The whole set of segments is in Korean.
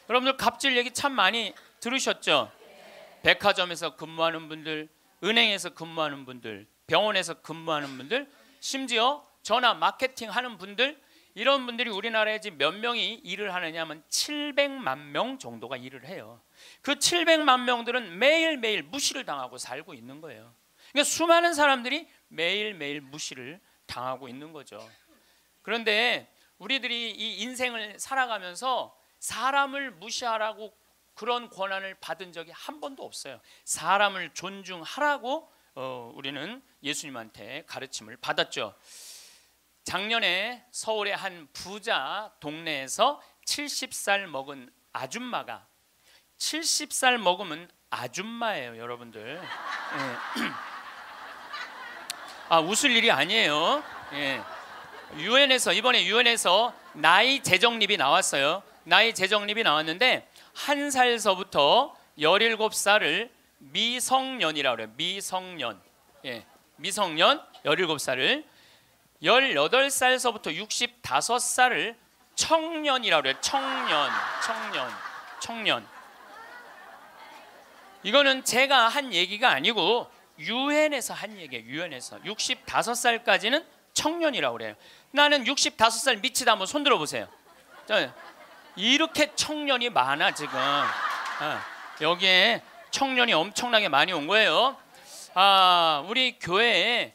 여러분들 갑질 얘기 참 많이 들으셨죠? 백화점에서 근무하는 분들, 은행에서 근무하는 분들, 병원에서 근무하는 분들, 심지어 전화 마케팅 하는 분들, 이런 분들이 우리나라에 지금 몇 명이 일을 하느냐 하면 700만 명 정도가 일을 해요. 그 700만 명들은 매일매일 무시를 당하고 살고 있는 거예요. 그러니까 수많은 사람들이 매일매일 무시를 당하고 있는 거죠. 그런데 우리들이 이 인생을 살아가면서 사람을 무시하라고 그런 권한을 받은 적이 한 번도 없어요. 사람을 존중하라고 우리는 예수님한테 가르침을 받았죠. 작년에 서울의 한 부자 동네에서 70살 먹은 아줌마가, 70살 먹으면 아줌마예요, 여러분들. 아, 웃을 일이 아니에요. 이번에 유엔에서 나이 재정립이 나왔어요. 나이 재정립이 나왔는데 1살서부터 17살을 미성년이라고 그래요. 미성년. 미성년 17살을, 18살서부터 65살을 청년이라고 그래요. 청년. 이거는 제가 한 얘기가 아니고 유엔에서 한 얘기예요. 유엔에서 65살까지는 청년이라고 그래요. 나는 65살 미치다, 한번 손 들어보세요. 이렇게 청년이 많아 지금. 여기에 청년이 엄청나게 많이 온 거예요. 우리 교회에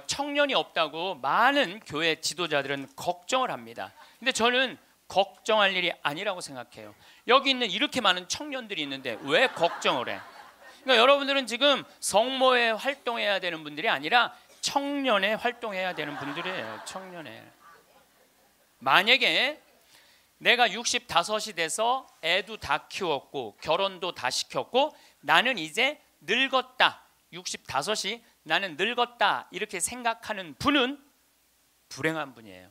청년이 없다고 많은 교회 지도자들은 걱정을 합니다. 근데 저는 걱정할 일이 아니라고 생각해요. 여기 있는 이렇게 많은 청년들이 있는데 왜 걱정을 해? 그러니까 여러분들은 지금 성모에 활동해야 되는 분들이 아니라 청년에 활동해야 되는 분들이에요. 청년에. 만약에 내가 65이 돼서 애도 다 키웠고 결혼도 다 시켰고 나는 이제 늙었다, 65이 나는 늙었다, 이렇게 생각하는 분은 불행한 분이에요.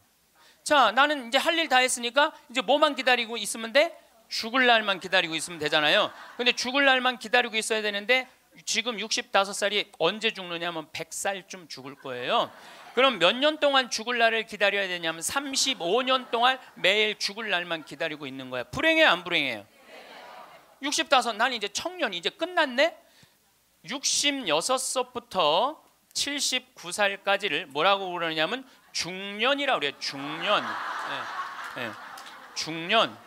자, 나는 이제 할 일 다 했으니까 이제 뭐만 기다리고 있으면 돼? 죽을 날만 기다리고 있으면 되잖아요. 근데 죽을 날만 기다리고 있어야 되는데 지금 65살이 언제 죽느냐면 100살쯤 죽을 거예요. 그럼 몇 년 동안 죽을 날을 기다려야 되냐면 35년 동안 매일 죽을 날만 기다리고 있는 거야. 불행해요, 안 불행해요? 65, 난 이제 청년, 이제 끝났네? 66살부터 79살까지를 뭐라고 그러냐면 중년이라고 그래요. 중년. 중년.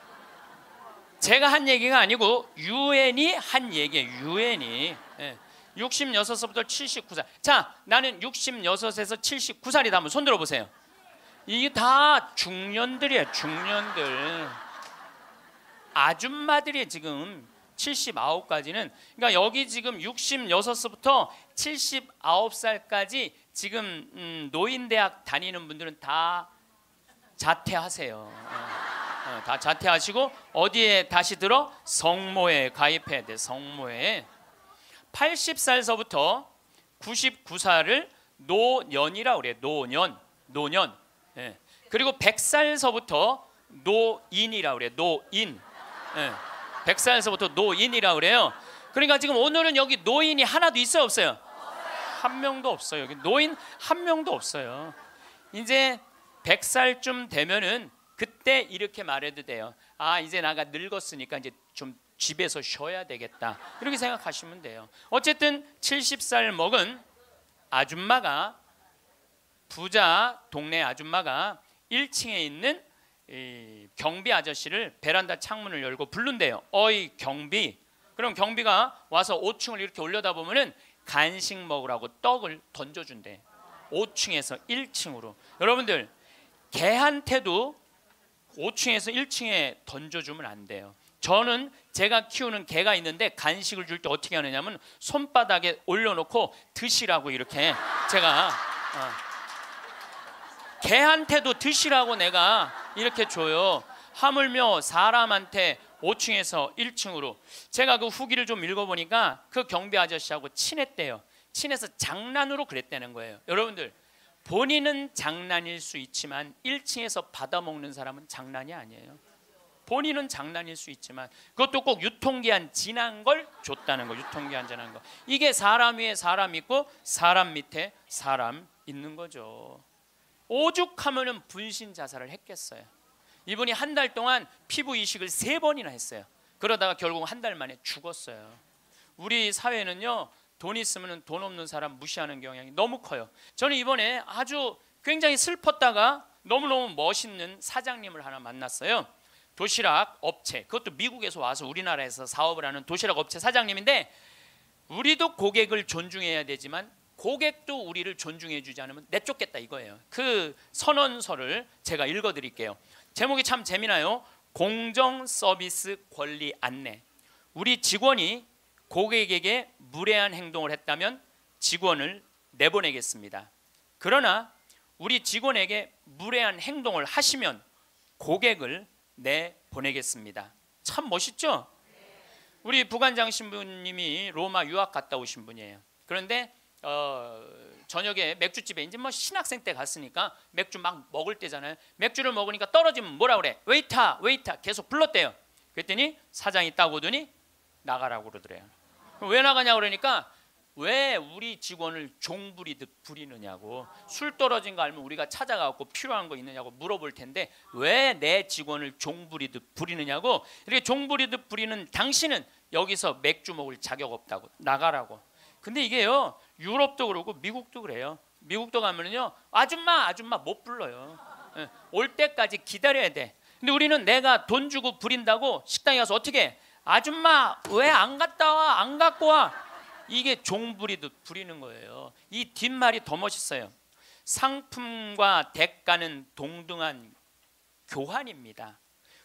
제가 한 얘기가 아니고 유엔이 한 얘기예요. 유엔이. 66살부터 79살. 자, 나는 66에서 79살이다 하면 손 들어보세요. 이게 다 중년들이에요. 중년들. 아줌마들이 지금 79까지는, 그러니까 여기 지금 66살부터 79살까지 지금 노인대학 다니는 분들은 다 자퇴하세요. 다 자퇴하시고 어디에 다시 들어? 성모에 가입해야 돼. 성모에. 80살서부터 99살을 노년이라고 그래요. 노년. 그리고 100살서부터 노인이라고 그래요. 노인. 100살서부터 노인이라고 그래요. 그러니까 지금 오늘은 여기 노인이 하나도 있어요, 없어요? 한 명도 없어요. 여기 노인 한 명도 없어요. 이제 100살쯤 되면은 그때 이렇게 말해도 돼요. 아, 이제 나가 늙었으니까 이제 좀 집에서 쉬어야 되겠다, 이렇게 생각하시면 돼요. 어쨌든 70살 먹은 아줌마가, 부자 동네 아줌마가 1층에 있는 이 경비 아저씨를 베란다 창문을 열고 부른대요. 어이 경비. 그럼 경비가 와서 5층을 이렇게 올려다보면은 간식 먹으라고 떡을 던져준대. 5층에서 1층으로. 여러분들, 개한테도 5층에서 1층에 던져주면 안 돼요. 저는 제가 키우는 개가 있는데 간식을 줄 때 어떻게 하느냐면 손바닥에 올려놓고 드시라고 이렇게 제가 개한테도 드시라고 내가 이렇게 줘요. 하물며 사람한테 5층에서 1층으로. 제가 그 후기를 좀 읽어보니까 그 경비 아저씨하고 친했대요. 친해서 장난으로 그랬다는 거예요. 여러분들, 본인은 장난일 수 있지만 1층에서 받아먹는 사람은 장난이 아니에요. 본인은 장난일 수 있지만 그것도 꼭 유통기한 지난 걸 줬다는 거. 유통기한 지난 거. 이게 사람 위에 사람 있고 사람 밑에 사람 있는 거죠. 오죽하면은 분신 자살을 했겠어요. 이분이 한 달 동안 피부 이식을 3번이나 했어요. 그러다가 결국 한 달 만에 죽었어요. 우리 사회는요, 돈 있으면 돈 없는 사람 무시하는 경향이 너무 커요. 저는 이번에 아주 굉장히 슬펐다가 너무너무 멋있는 사장님을 하나 만났어요. 도시락 업체, 그것도 미국에서 와서 우리나라에서 사업을 하는 도시락 업체 사장님인데, 우리도 고객을 존중해야 되지만 고객도 우리를 존중해 주지 않으면 내쫓겠다 이거예요. 그 선언서를 제가 읽어드릴게요. 제목이 참 재미나요. 공정 서비스 권리 안내. 우리 직원이 고객에게 무례한 행동을 했다면 직원을 내보내겠습니다. 그러나 우리 직원에게 무례한 행동을 하시면 고객을 내보내겠습니다. 참 멋있죠? 우리 부관장 신부님이 로마 유학 갔다 오신 분이에요. 그런데 저녁에 맥주집에 이제 뭐 신학생 때 갔으니까 맥주 막 먹을 때잖아요. 맥주를 먹으니까 떨어지면 뭐라 그래? 웨이터, 웨이터 계속 불렀대요. 그랬더니 사장이 딱 오더니 나가라고 그러더래요. 왜 나가냐고 그러니까 왜 우리 직원을 종부리듯 부리느냐고. 술 떨어진 거 알면 우리가 찾아가고 필요한 거 있느냐고 물어볼 텐데 왜 내 직원을 종부리듯 부리느냐고. 이렇게 종부리듯 부리는 당신은 여기서 맥주 먹을 자격 없다고 나가라고. 근데 이게요, 유럽도 그러고 미국도 그래요. 미국도 가면은요, 아줌마 못 불러요. 올 때까지 기다려야 돼. 근데 우리는 내가 돈 주고 부린다고 식당에 가서 어떻게 해? 아줌마 왜 안 갔다 와? 안 갖고 와? 이게 종부리듯 부리는 거예요. 이 뒷말이 더 멋있어요. 상품과 대가는 동등한 교환입니다.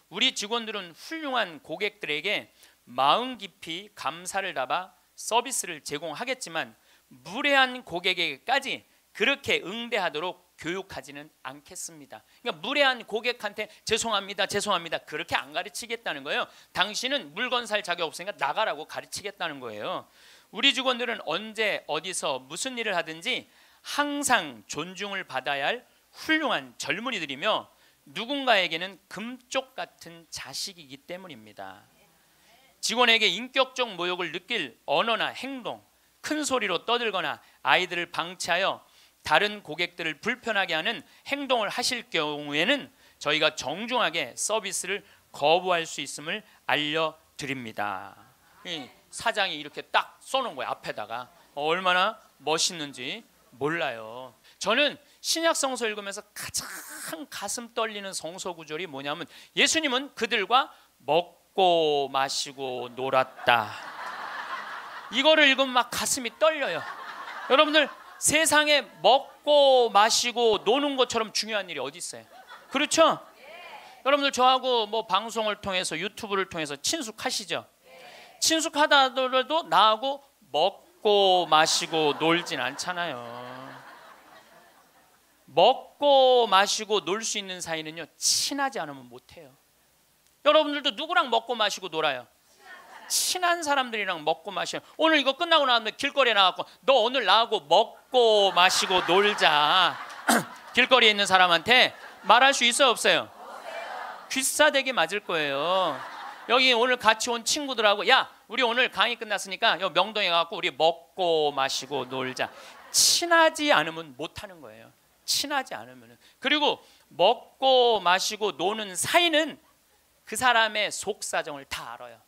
우리 직원들은 훌륭한 고객들에게 마음 깊이 감사를 담아 서비스를 제공하겠지만 무례한 고객에게까지 그렇게 응대하도록 교육하지는 않겠습니다. 그러니까 무례한 고객한테 죄송합니다, 죄송합니다 그렇게 안 가르치겠다는 거예요. 당신은 물건 살 자격 없으니까 나가라고 가르치겠다는 거예요. 우리 직원들은 언제 어디서 무슨 일을 하든지 항상 존중을 받아야 할 훌륭한 젊은이들이며 누군가에게는 금쪽 같은 자식이기 때문입니다. 직원에게 인격적 모욕을 느낄 언어나 행동, 큰 소리로 떠들거나 아이들을 방치하여 다른 고객들을 불편하게 하는 행동을 하실 경우에는 저희가 정중하게 서비스를 거부할 수 있음을 알려드립니다. 사장이 이렇게 딱 써놓은 거예요. 앞에다가. 얼마나 멋있는지 몰라요. 저는 신약 성서 읽으면서 가장 가슴 떨리는 성서 구절이 뭐냐면 예수님은 그들과 먹고 마시고 놀았다. 이거를 읽으면 막 가슴이 떨려요. 여러분들, 세상에 먹고 마시고 노는 것처럼 중요한 일이 어디 있어요? 그렇죠? 여러분들 저하고 뭐 방송을 통해서 유튜브를 통해서 친숙하시죠? 친숙하다 하더라도 나하고 먹고 마시고 놀진 않잖아요. 먹고 마시고 놀 수 있는 사이는요, 친하지 않으면 못해요. 여러분들도 누구랑 먹고 마시고 놀아요? 친한 사람들이랑 먹고 마셔요. 오늘 이거 끝나고 나면 길거리에 나가고 너 오늘 나하고 먹고 마시고 놀자. 길거리에 있는 사람한테 말할 수 있어요, 없어요? 귀싸대기 맞을 거예요. 여기 오늘 같이 온 친구들하고 야, 우리 오늘 강의 끝났으니까 여기 명동에 가서 우리 먹고 마시고 놀자. 친하지 않으면 못하는 거예요. 친하지 않으면. 그리고 먹고 마시고 노는 사이는 그 사람의 속사정을 다 알아요.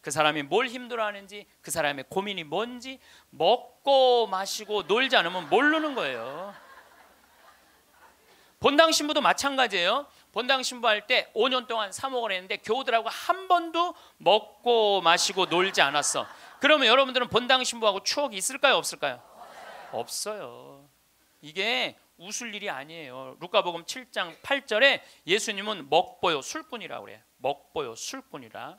그 사람이 뭘 힘들어하는지, 그 사람의 고민이 뭔지 먹고 마시고 놀지 않으면 모르는 거예요. 본당 신부도 마찬가지예요. 본당 신부할 때 5년 동안 사목을 했는데 교우들하고 한 번도 먹고 마시고 놀지 않았어. 그러면 여러분들은 본당 신부하고 추억이 있을까요, 없을까요? 없어요. 이게 웃을 일이 아니에요. 루카복음 7장 8절에 예수님은 먹보요 술꾼이라고 그래요. 먹보요 술꾼이라.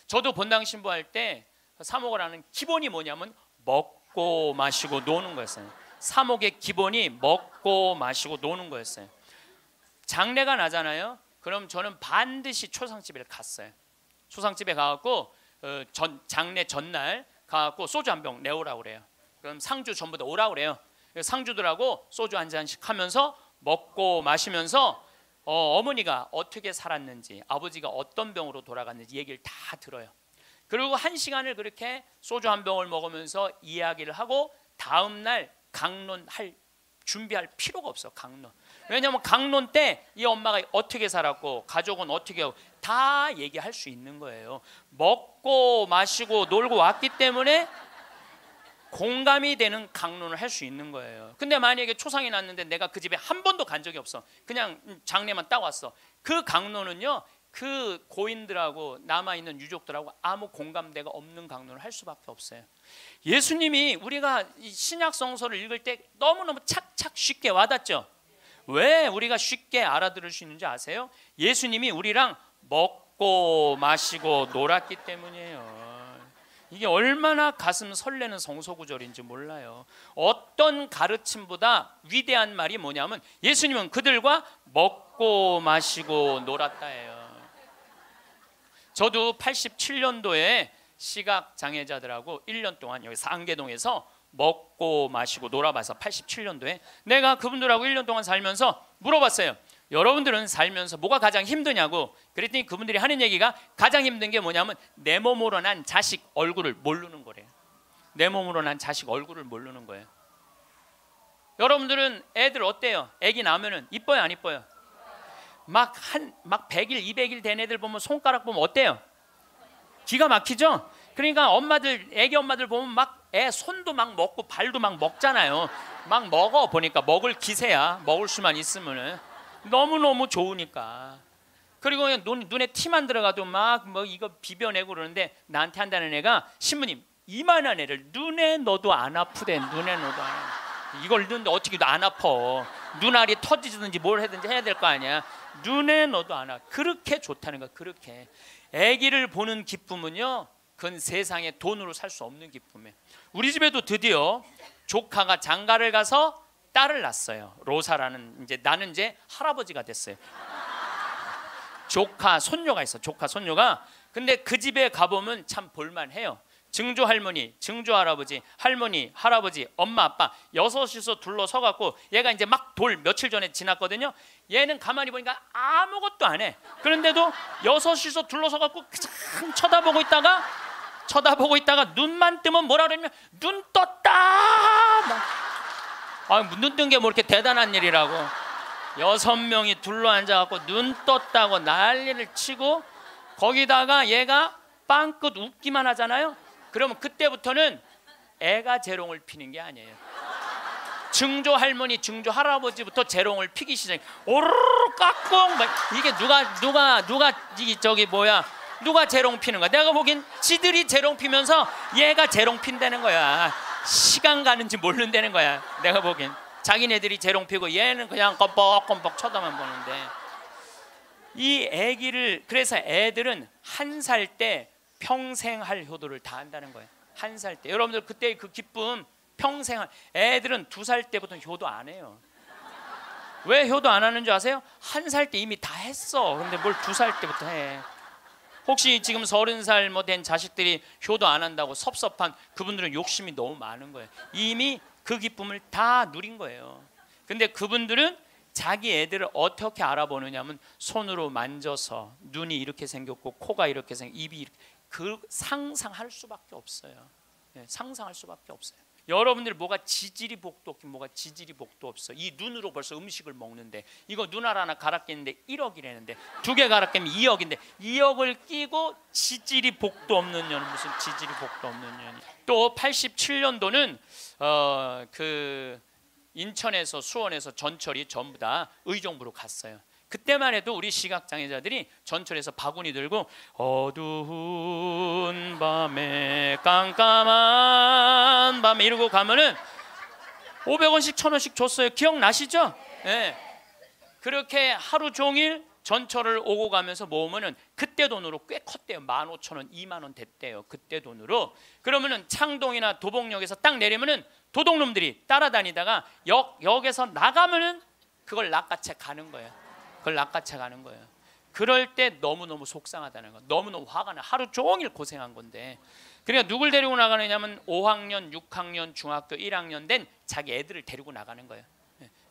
저도 본당 신부할 때 사목을 하는 기본이 뭐냐면 먹고 마시고 노는 거였어요. 사목의 기본이 먹고 마시고 노는 거였어요. 장례가 나잖아요. 그럼 저는 반드시 초상집에 갔어요. 초상집에 가갖고 장례 전날 가갖고 소주 한 병 내오라고 그래요. 그럼 상주 전부 다 오라고 그래요. 상주들하고 소주 한 잔씩 하면서 먹고 마시면서 어머니가 어떻게 살았는지, 아버지가 어떤 병으로 돌아갔는지 얘기를 다 들어요. 그리고 1시간을 그렇게 소주 한 병을 먹으면서 이야기를 하고 다음날 강론할 준비할 필요가 없어. 강론. 왜냐하면 강론 때 이 엄마가 어떻게 살았고 가족은 어떻게 하고 다 얘기할 수 있는 거예요. 먹고 마시고 놀고 왔기 때문에 공감이 되는 강론을 할 수 있는 거예요. 근데 만약에 초상이 났는데 내가 그 집에 한 번도 간 적이 없어. 그냥 장례만 딱 왔어. 그 강론은요, 그 고인들하고 남아있는 유족들하고 아무 공감대가 없는 강론을 할 수밖에 없어요. 예수님이 우리가 이 신약 성서를 읽을 때 너무너무 착착 쉽게 와닿죠. 왜 우리가 쉽게 알아들을 수 있는지 아세요? 예수님이 우리랑 먹고 마시고 놀았기 때문이에요. 이게 얼마나 가슴 설레는 성서구절인지 몰라요. 어떤 가르침보다 위대한 말이 뭐냐면 예수님은 그들과 먹고 마시고 놀았다예요. 저도 87년도에 시각장애자들하고 1년 동안 여기 상계동에서 먹고 마시고 놀아봐서 87년도에 내가 그분들하고 1년 동안 살면서 물어봤어요. 여러분들은 살면서 뭐가 가장 힘드냐고. 그랬더니 그분들이 하는 얘기가 가장 힘든 게 뭐냐면 내 몸으로 난 자식 얼굴을 모르는 거래요. 내 몸으로 난 자식 얼굴을 모르는 거예요. 여러분들은 애들 어때요? 애기 낳으면은 이뻐요, 안 이뻐요? 막 100일, 200일 된 애들 보면 손가락 보면 어때요? 기가 막히죠? 그러니까 엄마들, 애기 엄마들 보면 막 애 손도 막 먹고 발도 막 먹잖아요. 막 먹어 보니까 먹을 기세야. 먹을 수만 있으면은 너무너무 좋으니까. 그리고 눈에 티만 들어가도 막 뭐 이거 비벼내고 그러는데 나한테 한다는 애가 신부님 이만한 애를 눈에 넣어도 안 아프대. 눈에 넣어도 안 아파. 이걸 넣는데 어떻게 안 아파. 눈알이 터지든지 뭘 하든지 해야 될 거 아니야. 눈에 넣어도 안 아파. 그렇게 좋다는 거야. 그렇게 아기를 보는 기쁨은요, 그건 세상에 돈으로 살 수 없는 기쁨이에요. 우리 집에도 드디어 조카가 장가를 가서 딸을 낳았어요. 로사라는, 나는 이제 할아버지가 됐어요. 조카 손녀가 있어. 조카 손녀가. 근데 그 집에 가보면 참 볼만해요. 증조 할머니, 증조 할아버지, 할머니, 할아버지, 엄마, 아빠 여섯이서 둘러서 갖고 얘가 이제 막 돌 며칠 전에 지났거든요. 얘는 가만히 보니까 아무것도 안 해. 그런데도 여섯이서 둘러서 갖고 참 쳐다보고 있다가 눈만 뜨면 뭐라 그러냐면 눈 떴다. 눈 뜬 게 뭐 이렇게 대단한 일이라고. 6명이 둘러앉아 갖고 눈 떴다고 난리를 치고, 거기다가 얘가 빵긋 웃기만 하잖아요. 그러면 그때부터는 애가 재롱을 피는 게 아니에요. 증조 할머니, 증조 할아버지부터 재롱을 피기 시작해. 오르르 깍꿍. 이게 누가 재롱 피는 거야? 내가 보기엔 지들이 재롱 피면서 얘가 재롱 핀다는 거야. 시간 가는지 모른다는 거야. 내가 보기엔 자기네들이 재롱 피고 얘는 그냥 껌뻑껌뻑 쳐다만 보는데, 이 아기를, 그래서 애들은 1살 때 평생 할 효도를 다 한다는 거예요. 1살 때. 여러분들 그때 그 기쁨 평생 애들은 2살 때부터 효도 안 해요. 왜 효도 안 하는 줄 아세요? 1살 때 이미 다 했어. 근데 뭘 2살 때부터 해. 혹시 지금 30살 뭐 된 자식들이 효도 안 한다고 섭섭한 그분들은 욕심이 너무 많은 거예요. 이미 그 기쁨을 다 누린 거예요. 근데 그분들은 자기 애들을 어떻게 알아보느냐면 손으로 만져서 눈이 이렇게 생겼고 코가 이렇게 입이 이렇게, 그 상상할 수밖에 없어요. 네, 상상할 수밖에 없어요. 여러분들 뭐가 지지리 복도 없긴 뭐가 지지리 복도 없어. 이 눈으로 벌써 음식을 먹는데, 이거 눈알 하나 갈아 끼는데 1억이라는데 2개 갈아 끼면 2억인데 2억을 끼고 지지리 복도 없는 년은 무슨 지지리 복도 없는 년이. 또 87년도는 그 인천에서 수원에서 전철이 전부 다 의정부로 갔어요. 그때만 해도 우리 시각장애자들이 전철에서 바구니 들고 어두운 밤에 깜깜한 밤에 이러고 가면은 500원씩 1000원씩 줬어요. 기억나시죠? 네. 그렇게 하루 종일 전철을 오고 가면서 모으면은 그때 돈으로 꽤 컸대요. 15,000원, 20,000원 됐대요. 그때 돈으로. 그러면은 창동이나 도봉역에서 딱 내리면은 도둑놈들이 따라다니다가 역에서 나가면은 그걸 낚아채 가는 거예요. 그걸 낚아채 가는 거예요. 그럴 때 너무너무 속상하다는 거. 너무너무 화가 나. 하루 종일 고생한 건데. 그러니까 누굴 데리고 나가느냐면 5학년, 6학년, 중학교 1학년 된 자기 애들을 데리고 나가는 거예요.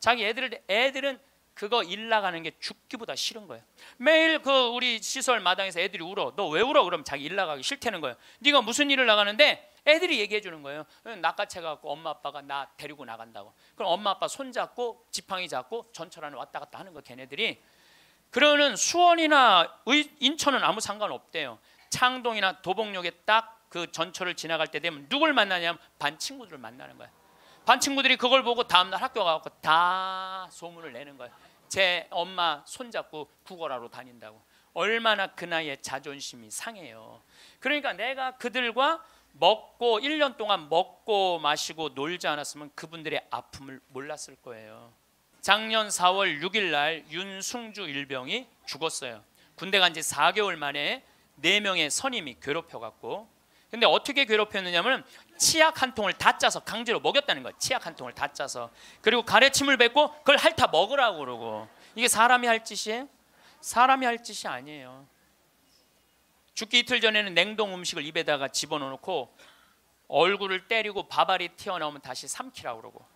자기 애들은 그거 일 나가는 게 죽기보다 싫은 거예요. 매일 그 우리 시설 마당에서 애들이 울어. 너 왜 울어? 그러면 자기 일 나가기 싫다는 거예요. 네가 무슨 일을 나가는데? 애들이 얘기해 주는 거예요. 낚아채 갖고 엄마 아빠가 나 데리고 나간다고. 그럼 엄마 아빠 손 잡고 지팡이 잡고 전철 안에 왔다 갔다 하는 거. 걔네들이 그러는 수원이나 인천은 아무 상관없대요. 창동이나 도봉역에 딱 그 전철을 지나갈 때 되면 누굴 만나냐면 반 친구들을 만나는 거야. 반 친구들이 그걸 보고 다음날 학교 가서 다 소문을 내는 거야. 제 엄마 손잡고 구걸하러 다닌다고. 얼마나 그 나이에 자존심이 상해요. 그러니까 내가 그들과 먹고 1년 동안 먹고 마시고 놀지 않았으면 그분들의 아픔을 몰랐을 거예요. 작년 4월 6일 날 윤승주 일병이 죽었어요. 군대 간 지 4개월 만에 4명의 선임이 괴롭혀갖고. 근데 어떻게 괴롭혔느냐면 치약 한 통을 다 짜서 강제로 먹였다는 거예요. 치약 한 통을 다 짜서. 그리고 가래침을 뱉고 그걸 핥아 먹으라고 그러고. 이게 사람이 할 짓이에요? 사람이 할 짓이 아니에요. 죽기 이틀 전에는 냉동 음식을 입에다가 집어넣고 얼굴을 때리고 밥알이 튀어나오면 다시 삼키라고 그러고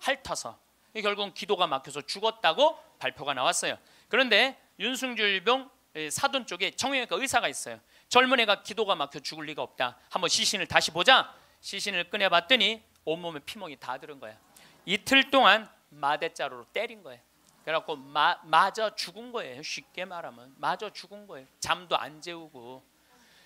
핥아서. 결국은 기도가 막혀서 죽었다고 발표가 나왔어요. 그런데 윤승주 일병 사돈 쪽에 정형외과 의사가 있어요. 젊은 애가 기도가 막혀 죽을 리가 없다. 한번 시신을 다시 보자. 시신을 꺼내봤더니 온몸에 피멍이 다 들은 거야. 이틀 동안 마대자루로 때린 거예요. 그래갖고 맞아 죽은 거예요. 쉽게 말하면 맞아 죽은 거예요. 잠도 안 재우고.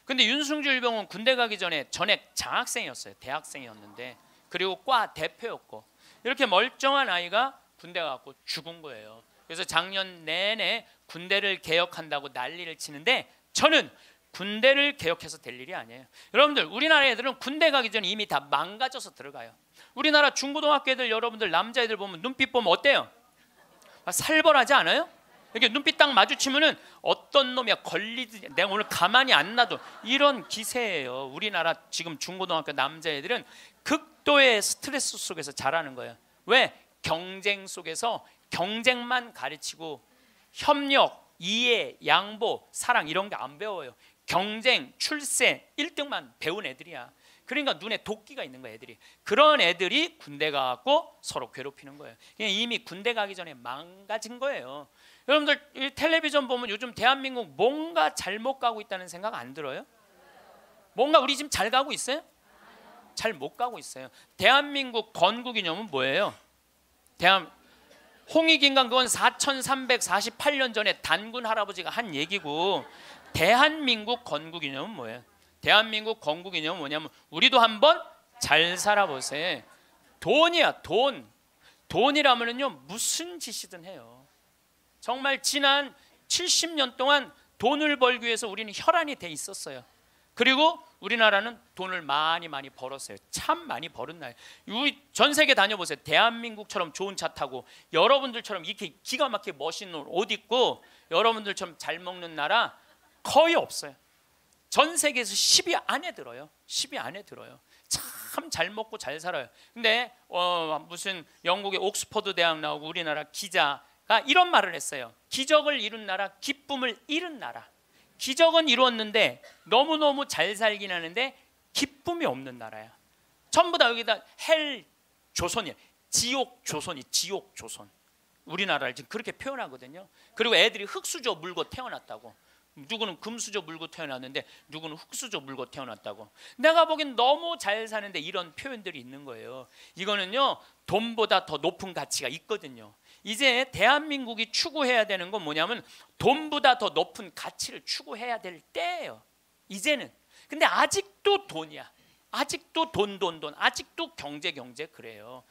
근데 윤승주 일병은 군대 가기 전에 전액 장학생이었어요. 대학생이었는데 그리고 과 대표였고 이렇게 멀쩡한 아이가 군대 가고 죽은 거예요. 그래서 작년 내내 군대를 개혁한다고 난리를 치는데 저는 군대를 개혁해서 될 일이 아니에요. 여러분들 우리나라 애들은 군대 가기 전에 이미 다 망가져서 들어가요. 우리나라 중고등학교 애들 여러분들 남자애들 보면 눈빛 보면 어때요? 살벌하지 않아요? 이렇게 눈빛 딱 마주치면은 어떤 놈이야 걸리듯이 내가 오늘 가만히 안 놔둬 이런 기세예요. 우리나라 지금 중고등학교 남자애들은 극도의 스트레스 속에서 자라는 거예요. 왜? 경쟁 속에서 경쟁만 가르치고 협력, 이해, 양보, 사랑 이런 게 안 배워요. 경쟁, 출세 1등만 배운 애들이야. 그러니까 눈에 도끼가 있는 거야 애들이. 그런 애들이 군대 가고 서로 괴롭히는 거예요. 이미 군대 가기 전에 망가진 거예요. 여러분들 이 텔레비전 보면 요즘 대한민국 뭔가 잘못 가고 있다는 생각 안 들어요? 뭔가 우리 지금 잘 가고 있어요? 잘 못 가고 있어요. 대한민국 건국이념은 뭐예요? 홍익인간 그건 4348년 전에 단군 할아버지가 한 얘기고 대한민국 건국이념은 뭐예요? 대한민국 건국이념은 뭐냐면 우리도 한번 잘 살아보세요. 돈이야 돈. 돈이라면요 무슨 짓이든 해요. 정말 지난 70년 동안 돈을 벌기 위해서 우리는 혈안이 돼 있었어요. 그리고 우리나라는 돈을 많이 벌었어요. 참 많이 벌은 나라예요. 전 세계 다녀보세요. 대한민국처럼 좋은 차 타고 여러분들처럼 이렇게 기가 막히게 멋있는 옷 입고 여러분들처럼 잘 먹는 나라 거의 없어요. 전 세계에서 10위 안에 들어요. 10위 안에 들어요. 참 잘 먹고 잘 살아요. 근데 무슨 영국의 옥스퍼드 대학 나오고 우리나라 기자가 이런 말을 했어요. 기적을 이룬 나라, 기쁨을 잃은 나라. 기적은 이루었는데 너무너무 잘 살긴 하는데 기쁨이 없는 나라야. 전부 다 여기다 헬 조선이야. 지옥 조선이 지옥 조선. 우리나라를 지금 그렇게 표현하거든요. 그리고 애들이 흙수저 물고 태어났다고. 누구는 금수저 물고 태어났는데 누구는 흙수저 물고 태어났다고. 내가 보기엔 너무 잘 사는데 이런 표현들이 있는 거예요. 이거는요 돈보다 더 높은 가치가 있거든요. 이제 대한민국이 추구해야 되는 건 뭐냐면 돈보다 더 높은 가치를 추구해야 될 때예요. 이제는. 근데 아직도 돈이야. 아직도 돈. 아직도 경제 그래요.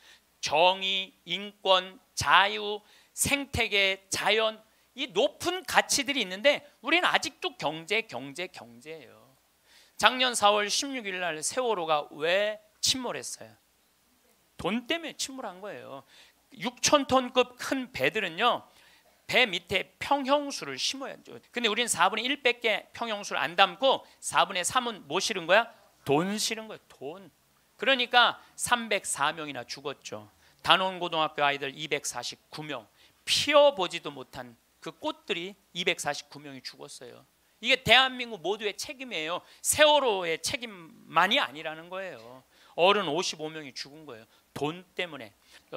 정의, 인권, 자유, 생태계, 자연 이 높은 가치들이 있는데 우리는 아직도 경제예요. 작년 4월 16일 날 세월호가 왜 침몰했어요? 돈 때문에 침몰한 거예요. 6,000톤급 큰 배들은요 배 밑에 평형수를 심어야죠. 근데 우리는 4분의 1밖에 평형수를 안 담고 4분의 3은 뭐 실은 거야? 돈 실은 거예요. 돈. 그러니까 304명이나 죽었죠. 단원고등학교 아이들 249명. 피어보지도 못한 그 꽃들이 249명이 죽었어요. 이게 대한민국 모두의 책임이에요. 세월호의 책임만이 아니라는 거예요. 어른 55명이 죽은 거예요. 돈 때문에.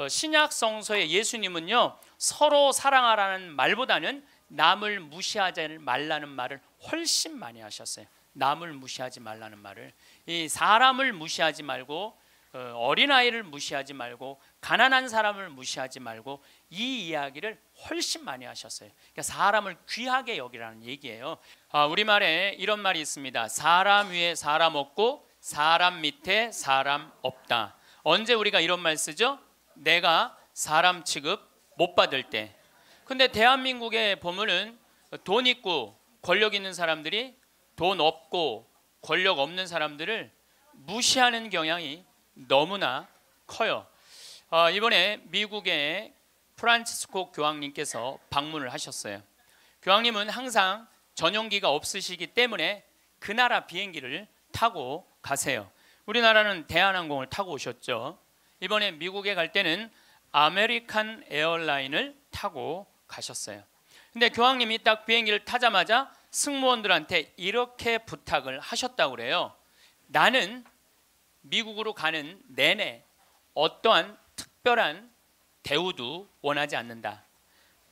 신약 성서의 예수님은요 서로 사랑하라는 말보다는 남을 무시하지 말라는 말을 훨씬 많이 하셨어요. 남을 무시하지 말라는 말을. 이 사람을 무시하지 말고 어린아이를 무시하지 말고 가난한 사람을 무시하지 말고 이 이야기를 훨씬 많이 하셨어요. 그러니까 사람을 귀하게 여기라는 얘기예요. 우리말에 이런 말이 있습니다. 사람 위에 사람 없고 사람 밑에 사람 없다. 언제 우리가 이런 말 쓰죠? 내가 사람 취급 못 받을 때. 근데 대한민국에 보면은 돈 있고 권력 있는 사람들이 돈 없고 권력 없는 사람들을 무시하는 경향이 너무나 커요. 이번에 미국의 프란치스코 교황님께서 방문을 하셨어요. 교황님은 항상 전용기가 없으시기 때문에 그 나라 비행기를 타고 가세요. 우리나라는 대한항공을 타고 오셨죠. 이번에 미국에 갈 때는 아메리칸 에어라인을 타고 가셨어요. 근데 교황님이 딱 비행기를 타자마자 승무원들한테 이렇게 부탁을 하셨다고 그래요. 나는 미국으로 가는 내내 어떠한 특별한 대우도 원하지 않는다.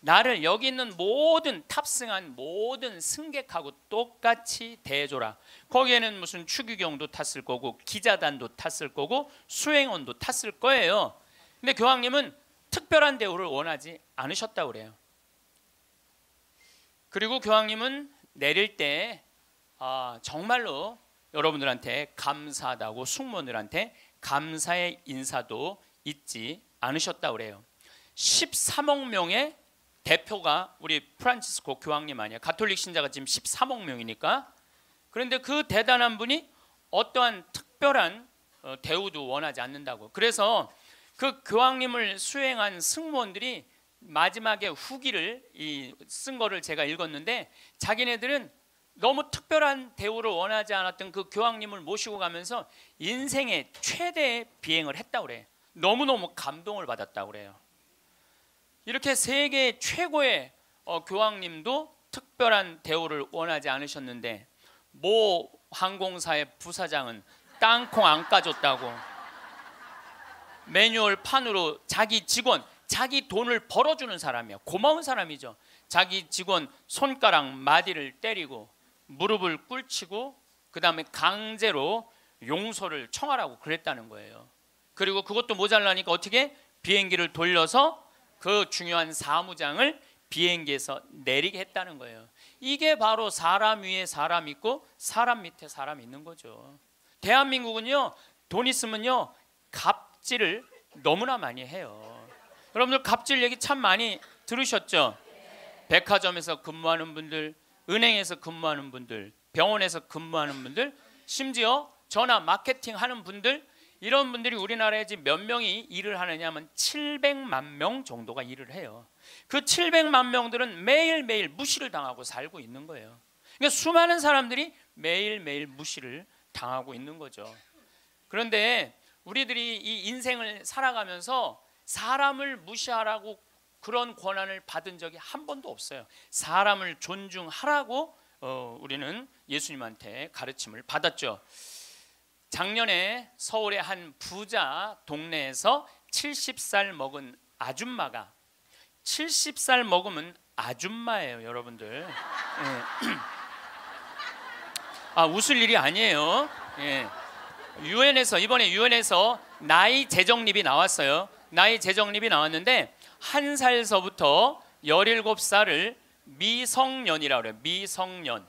나를 여기 있는 모든 탑승한 모든 승객하고 똑같이 대해줘라. 거기에는 무슨 추기경도 탔을 거고 기자단도 탔을 거고 수행원도 탔을 거예요. 근데 교황님은 특별한 대우를 원하지 않으셨다고 그래요. 그리고 교황님은 내릴 때 정말로 여러분들한테 감사하다고 승무원들한테 감사의 인사도 잊지 않으셨다고 그래요. 13억 명의 대표가 우리 프란치스코 교황님 아니에요. 가톨릭 신자가 지금 13억 명이니까. 그런데 그 대단한 분이 어떠한 특별한 대우도 원하지 않는다고. 그래서 그 교황님을 수행한 승무원들이 마지막에 후기를 쓴 거를 제가 읽었는데 자기네들은 너무 특별한 대우를 원하지 않았던 그 교황님을 모시고 가면서 인생의 최대의 비행을 했다고 그래요. 너무너무 감동을 받았다고 그래요. 이렇게 세계 최고의 교황님도 특별한 대우를 원하지 않으셨는데 모 항공사의 부사장은 땅콩 안 까줬다고 매뉴얼 판으로 자기 직원, 자기 돈을 벌어주는 사람이야. 고마운 사람이죠. 자기 직원 손가락 마디를 때리고 무릎을 꿇치고 그 다음에 강제로 용서를 청하라고 그랬다는 거예요. 그리고 그것도 모자라니까 어떻게 비행기를 돌려서 그 중요한 사무장을 비행기에서 내리게 했다는 거예요. 이게 바로 사람 위에 사람 있고 사람 밑에 사람 있는 거죠. 대한민국은요, 돈 있으면요 갑질을 너무나 많이 해요. 여러분들 갑질 얘기 참 많이 들으셨죠? 백화점에서 근무하는 분들, 은행에서 근무하는 분들, 병원에서 근무하는 분들, 심지어 전화 마케팅 하는 분들, 이런 분들이 우리나라에 지금 몇 명이 일을 하느냐 하면 700만 명 정도가 일을 해요. 그 700만 명들은 매일매일 무시를 당하고 살고 있는 거예요. 그러니까 수많은 사람들이 매일매일 무시를 당하고 있는 거죠. 그런데 우리들이 이 인생을 살아가면서 사람을 무시하라고 그런 권한을 받은 적이 한 번도 없어요. 사람을 존중하라고 우리는 예수님한테 가르침을 받았죠. 작년에 서울의 한 부자 동네에서 70살 먹은 아줌마가 70살 먹으면 아줌마예요, 여러분들. 웃을 일이 아니에요. 이번에 유엔에서 나이 재정립이 나왔어요. 나이 재정립이 나왔는데 1살서부터 17살을 미성년이라고 그래요. 미성년.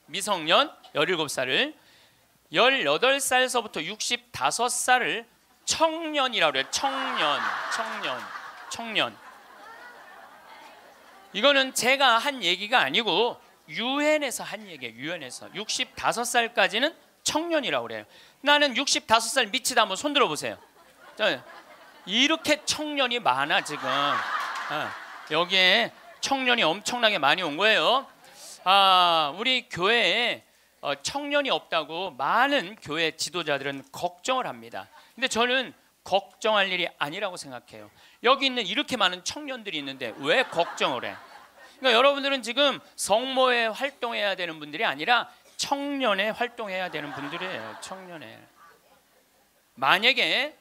미성년 17살을 18살서부터 65살을 청년이라고 그래요. 청년. 이거는 제가 한 얘기가 아니고 유엔에서 한 얘기예요. 유엔에서 65살까지는 청년이라고 그래요. 나는 65살 미치다 한번 손 들어보세요. 이렇게 청년이 많아 지금. 여기에 청년이 엄청나게 많이 온 거예요. 우리 교회에 청년이 없다고 많은 교회 지도자들은 걱정을 합니다. 근데 저는 걱정할 일이 아니라고 생각해요. 여기 있는 이렇게 많은 청년들이 있는데 왜 걱정을 해? 그러니까 여러분들은 지금 성모에 활동해야 되는 분들이 아니라 청년에 활동해야 되는 분들이에요. 청년에. 만약에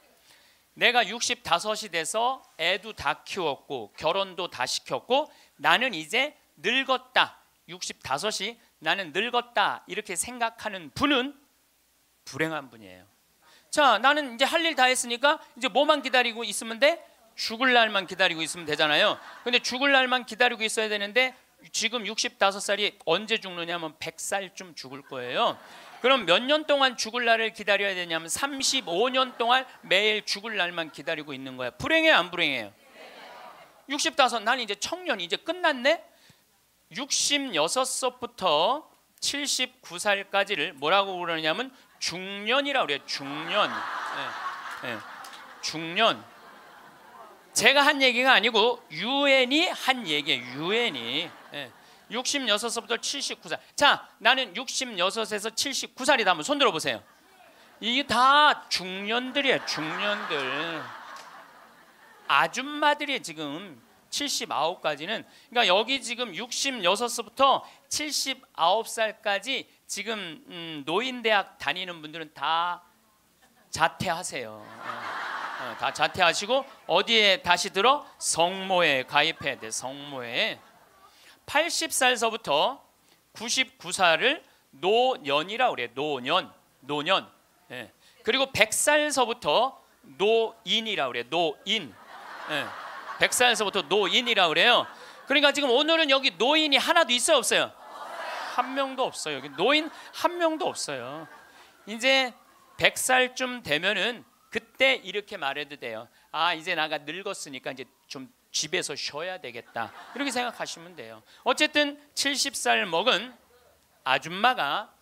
내가 65이 돼서 애도 다 키웠고 결혼도 다 시켰고 나는 이제 늙었다. 65이 나는 늙었다. 이렇게 생각하는 분은 불행한 분이에요. 자, 나는 이제 할 일 다 했으니까 이제 뭐만 기다리고 있으면 돼? 죽을 날만 기다리고 있으면 되잖아요. 근데 죽을 날만 기다리고 있어야 되는데 지금 65살이 언제 죽느냐면 100살쯤 죽을 거예요. 그럼 몇 년 동안 죽을 날을 기다려야 되냐면 35년 동안 매일 죽을 날만 기다리고 있는 거야. 불행해요, 안 불행해요? 65, 나는 이제 청년이 이제 끝났네. 66살부터 79살까지를 뭐라고 그러냐면 중년이라고 그래요. 중년. 중년. 제가 한 얘기가 아니고 유엔이 한 얘기예요. 유엔이. 66살부터 79살. 자, 나는 66에서 79살이다. 한번 손 들어보세요. 이게 다 중년들이에요. 중년들. 아줌마들이 지금 79까지는, 그러니까 여기 지금 66부터 79살까지 지금 노인대학 다니는 분들은 다 자퇴하세요. 다 자퇴하시고 어디에 다시 들어? 성모에 가입해야 돼. 성모에. 80살서부터 99살을 노년이라고 그래. 노년. 그리고 100살서부터 노인이라고 그래. 노인. 100살서부터 노인이라고 그래요. 그러니까 지금 오늘은 여기 노인이 하나도 있어요, 없어요? 한 명도 없어요. 여기 노인 한 명도 없어요. 이제 100살쯤 되면은 그때 이렇게 말해도 돼요. 아, 이제 나가 늙었으니까 이제 좀 집에서 쉬어야 되겠다. 이렇게 생각하시면 돼요. 어쨌든 70살 먹은 아줌마가,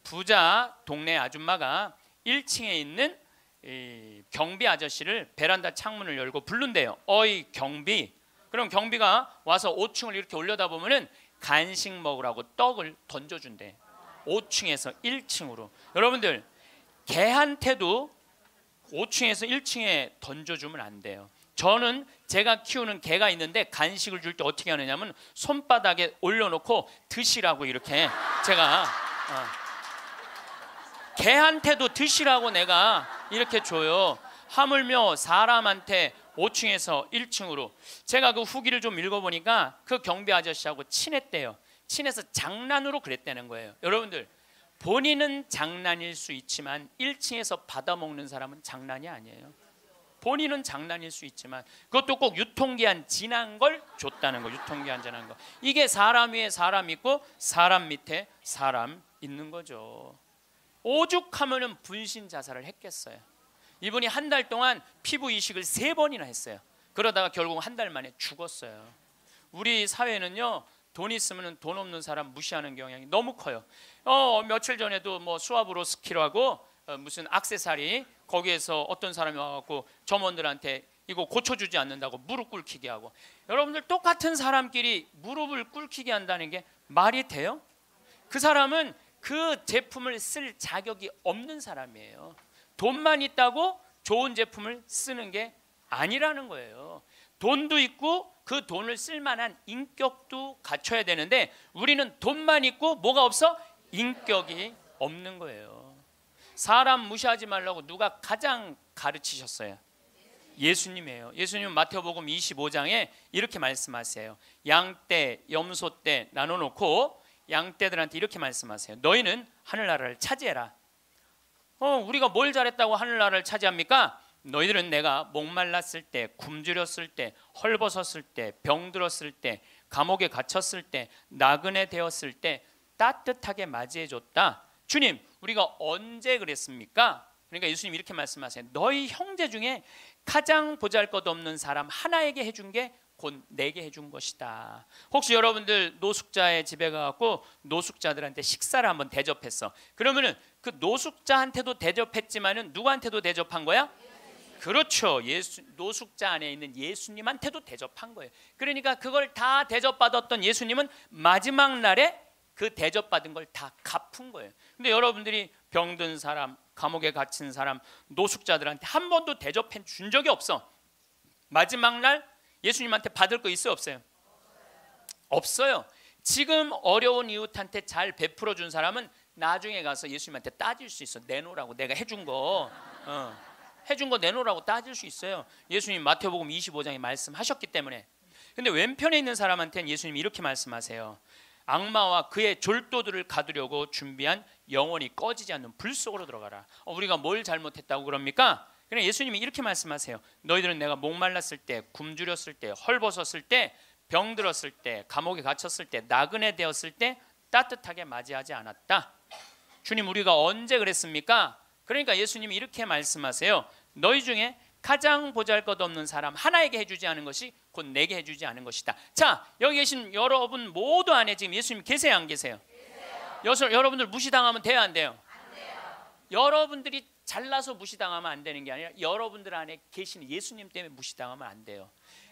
부자 동네 아줌마가 1층에 있는 이 경비 아저씨를 베란다 창문을 열고 부른대요. 어이 경비. 그럼 경비가 와서 5층을 이렇게 올려다보면은 간식 먹으라고 떡을 던져준대. 5층에서 1층으로. 여러분들, 개한테도 5층에서 1층에 던져주면 안 돼요. 저는 제가 키우는 개가 있는데 간식을 줄 때 어떻게 하느냐면 손바닥에 올려놓고 드시라고 이렇게 제가 개한테도 드시라고 내가 이렇게 줘요. 하물며 사람한테 5층에서 1층으로. 제가 그 후기를 좀 읽어보니까 그 경비 아저씨하고 친했대요. 친해서 장난으로 그랬다는 거예요. 여러분들, 본인은 장난일 수 있지만 1층에서 받아먹는 사람은 장난이 아니에요. 본인은 장난일 수 있지만 그것도 꼭 유통기한 지난 걸 줬다는 거. 유통기한 지난 거. 이게 사람 위에 사람 있고 사람 밑에 사람 있는 거죠. 오죽하면은 분신 자살을 했겠어요. 이분이 한 달 동안 피부 이식을 3번이나 했어요. 그러다가 결국 한 달 만에 죽었어요. 우리 사회는요, 돈 있으면 돈 없는 사람 무시하는 경향이 너무 커요. 며칠 전에도 뭐 수아브로 스키라고 무슨 액세서리, 거기에서 어떤 사람이 와갖고 점원들한테 이거 고쳐주지 않는다고 무릎 꿇히게 하고. 여러분들, 똑같은 사람끼리 무릎을 꿇히게 한다는 게 말이 돼요? 그 사람은 그 제품을 쓸 자격이 없는 사람이에요. 돈만 있다고 좋은 제품을 쓰는 게 아니라는 거예요. 돈도 있고 그 돈을 쓸 만한 인격도 갖춰야 되는데 우리는 돈만 있고 뭐가 없어? 인격이 없는 거예요. 사람 무시하지 말라고 누가 가장 가르치셨어요? 예수님이에요. 예수님은 마태복음 25장에 이렇게 말씀하세요. 양떼, 염소떼 나눠놓고 양떼들한테 이렇게 말씀하세요. 너희는 하늘나라를 차지해라. 우리가 뭘 잘했다고 하늘나라를 차지합니까? 너희들은 내가 목말랐을 때, 굶주렸을 때, 헐벗었을 때, 병들었을 때, 감옥에 갇혔을 때, 나그네 되었을 때 따뜻하게 맞이해줬다. 주님, 우리가 언제 그랬습니까? 그러니까 예수님이 이렇게 말씀하세요. 너희 형제 중에 가장 보잘것없는 사람 하나에게 해준 게 곧 내게 해준 것이다. 혹시 여러분들 노숙자의 집에 가고 노숙자들한테 식사를 한번 대접했어. 그러면은 그 노숙자한테도 대접했지만은 누구한테도 대접한 거야? 그렇죠. 노숙자 안에 있는 예수님한테도 대접한 거예요. 그러니까 그걸 다 대접받았던 예수님은 마지막 날에 그 대접받은 걸 다 갚은 거예요. 근데 여러분들이 병든 사람, 감옥에 갇힌 사람, 노숙자들한테 한 번도 대접해 준 적이 없어. 마지막 날 예수님한테 받을 거 있어요, 없어요? 없어요. 지금 어려운 이웃한테 잘 베풀어 준 사람은 나중에 가서 예수님한테 따질 수 있어. 내놓으라고, 내가 해준 거 해준 거 내놓으라고 따질 수 있어요. 예수님 마태복음 25장에 말씀하셨기 때문에. 근데 왼편에 있는 사람한테는 예수님이 이렇게 말씀하세요. 악마와 그의 졸도들을 가두려고 준비한 영원히 꺼지지 않는 불 속으로 들어가라. 우리가 뭘 잘못했다고 그럽니까? 그냥 예수님이 이렇게 말씀하세요. 너희들은 내가 목말랐을 때, 굶주렸을 때, 헐벗었을 때, 병들었을 때, 감옥에 갇혔을 때, 나그네 되었을 때 따뜻하게 맞이하지 않았다. 주님, 우리가 언제 그랬습니까? 그러니까 예수님이 이렇게 말씀하세요. 너희 중에 가장 보잘것없는 사람 하나에게 해주지 않은 것이 곧 내게 해주지 않은 것이다. 자, 여기 계신 여러분 모두 안에 지금 예수님 계세요, 안 계세요? 여러분들 무시당하면 돼요, 안 돼요? 안 돼요. 여러분들이 잘나서 무시당하면 안 되는 게 아니라 여러분들 안에 계신 예수님 때문에 무시당하면 안 돼요.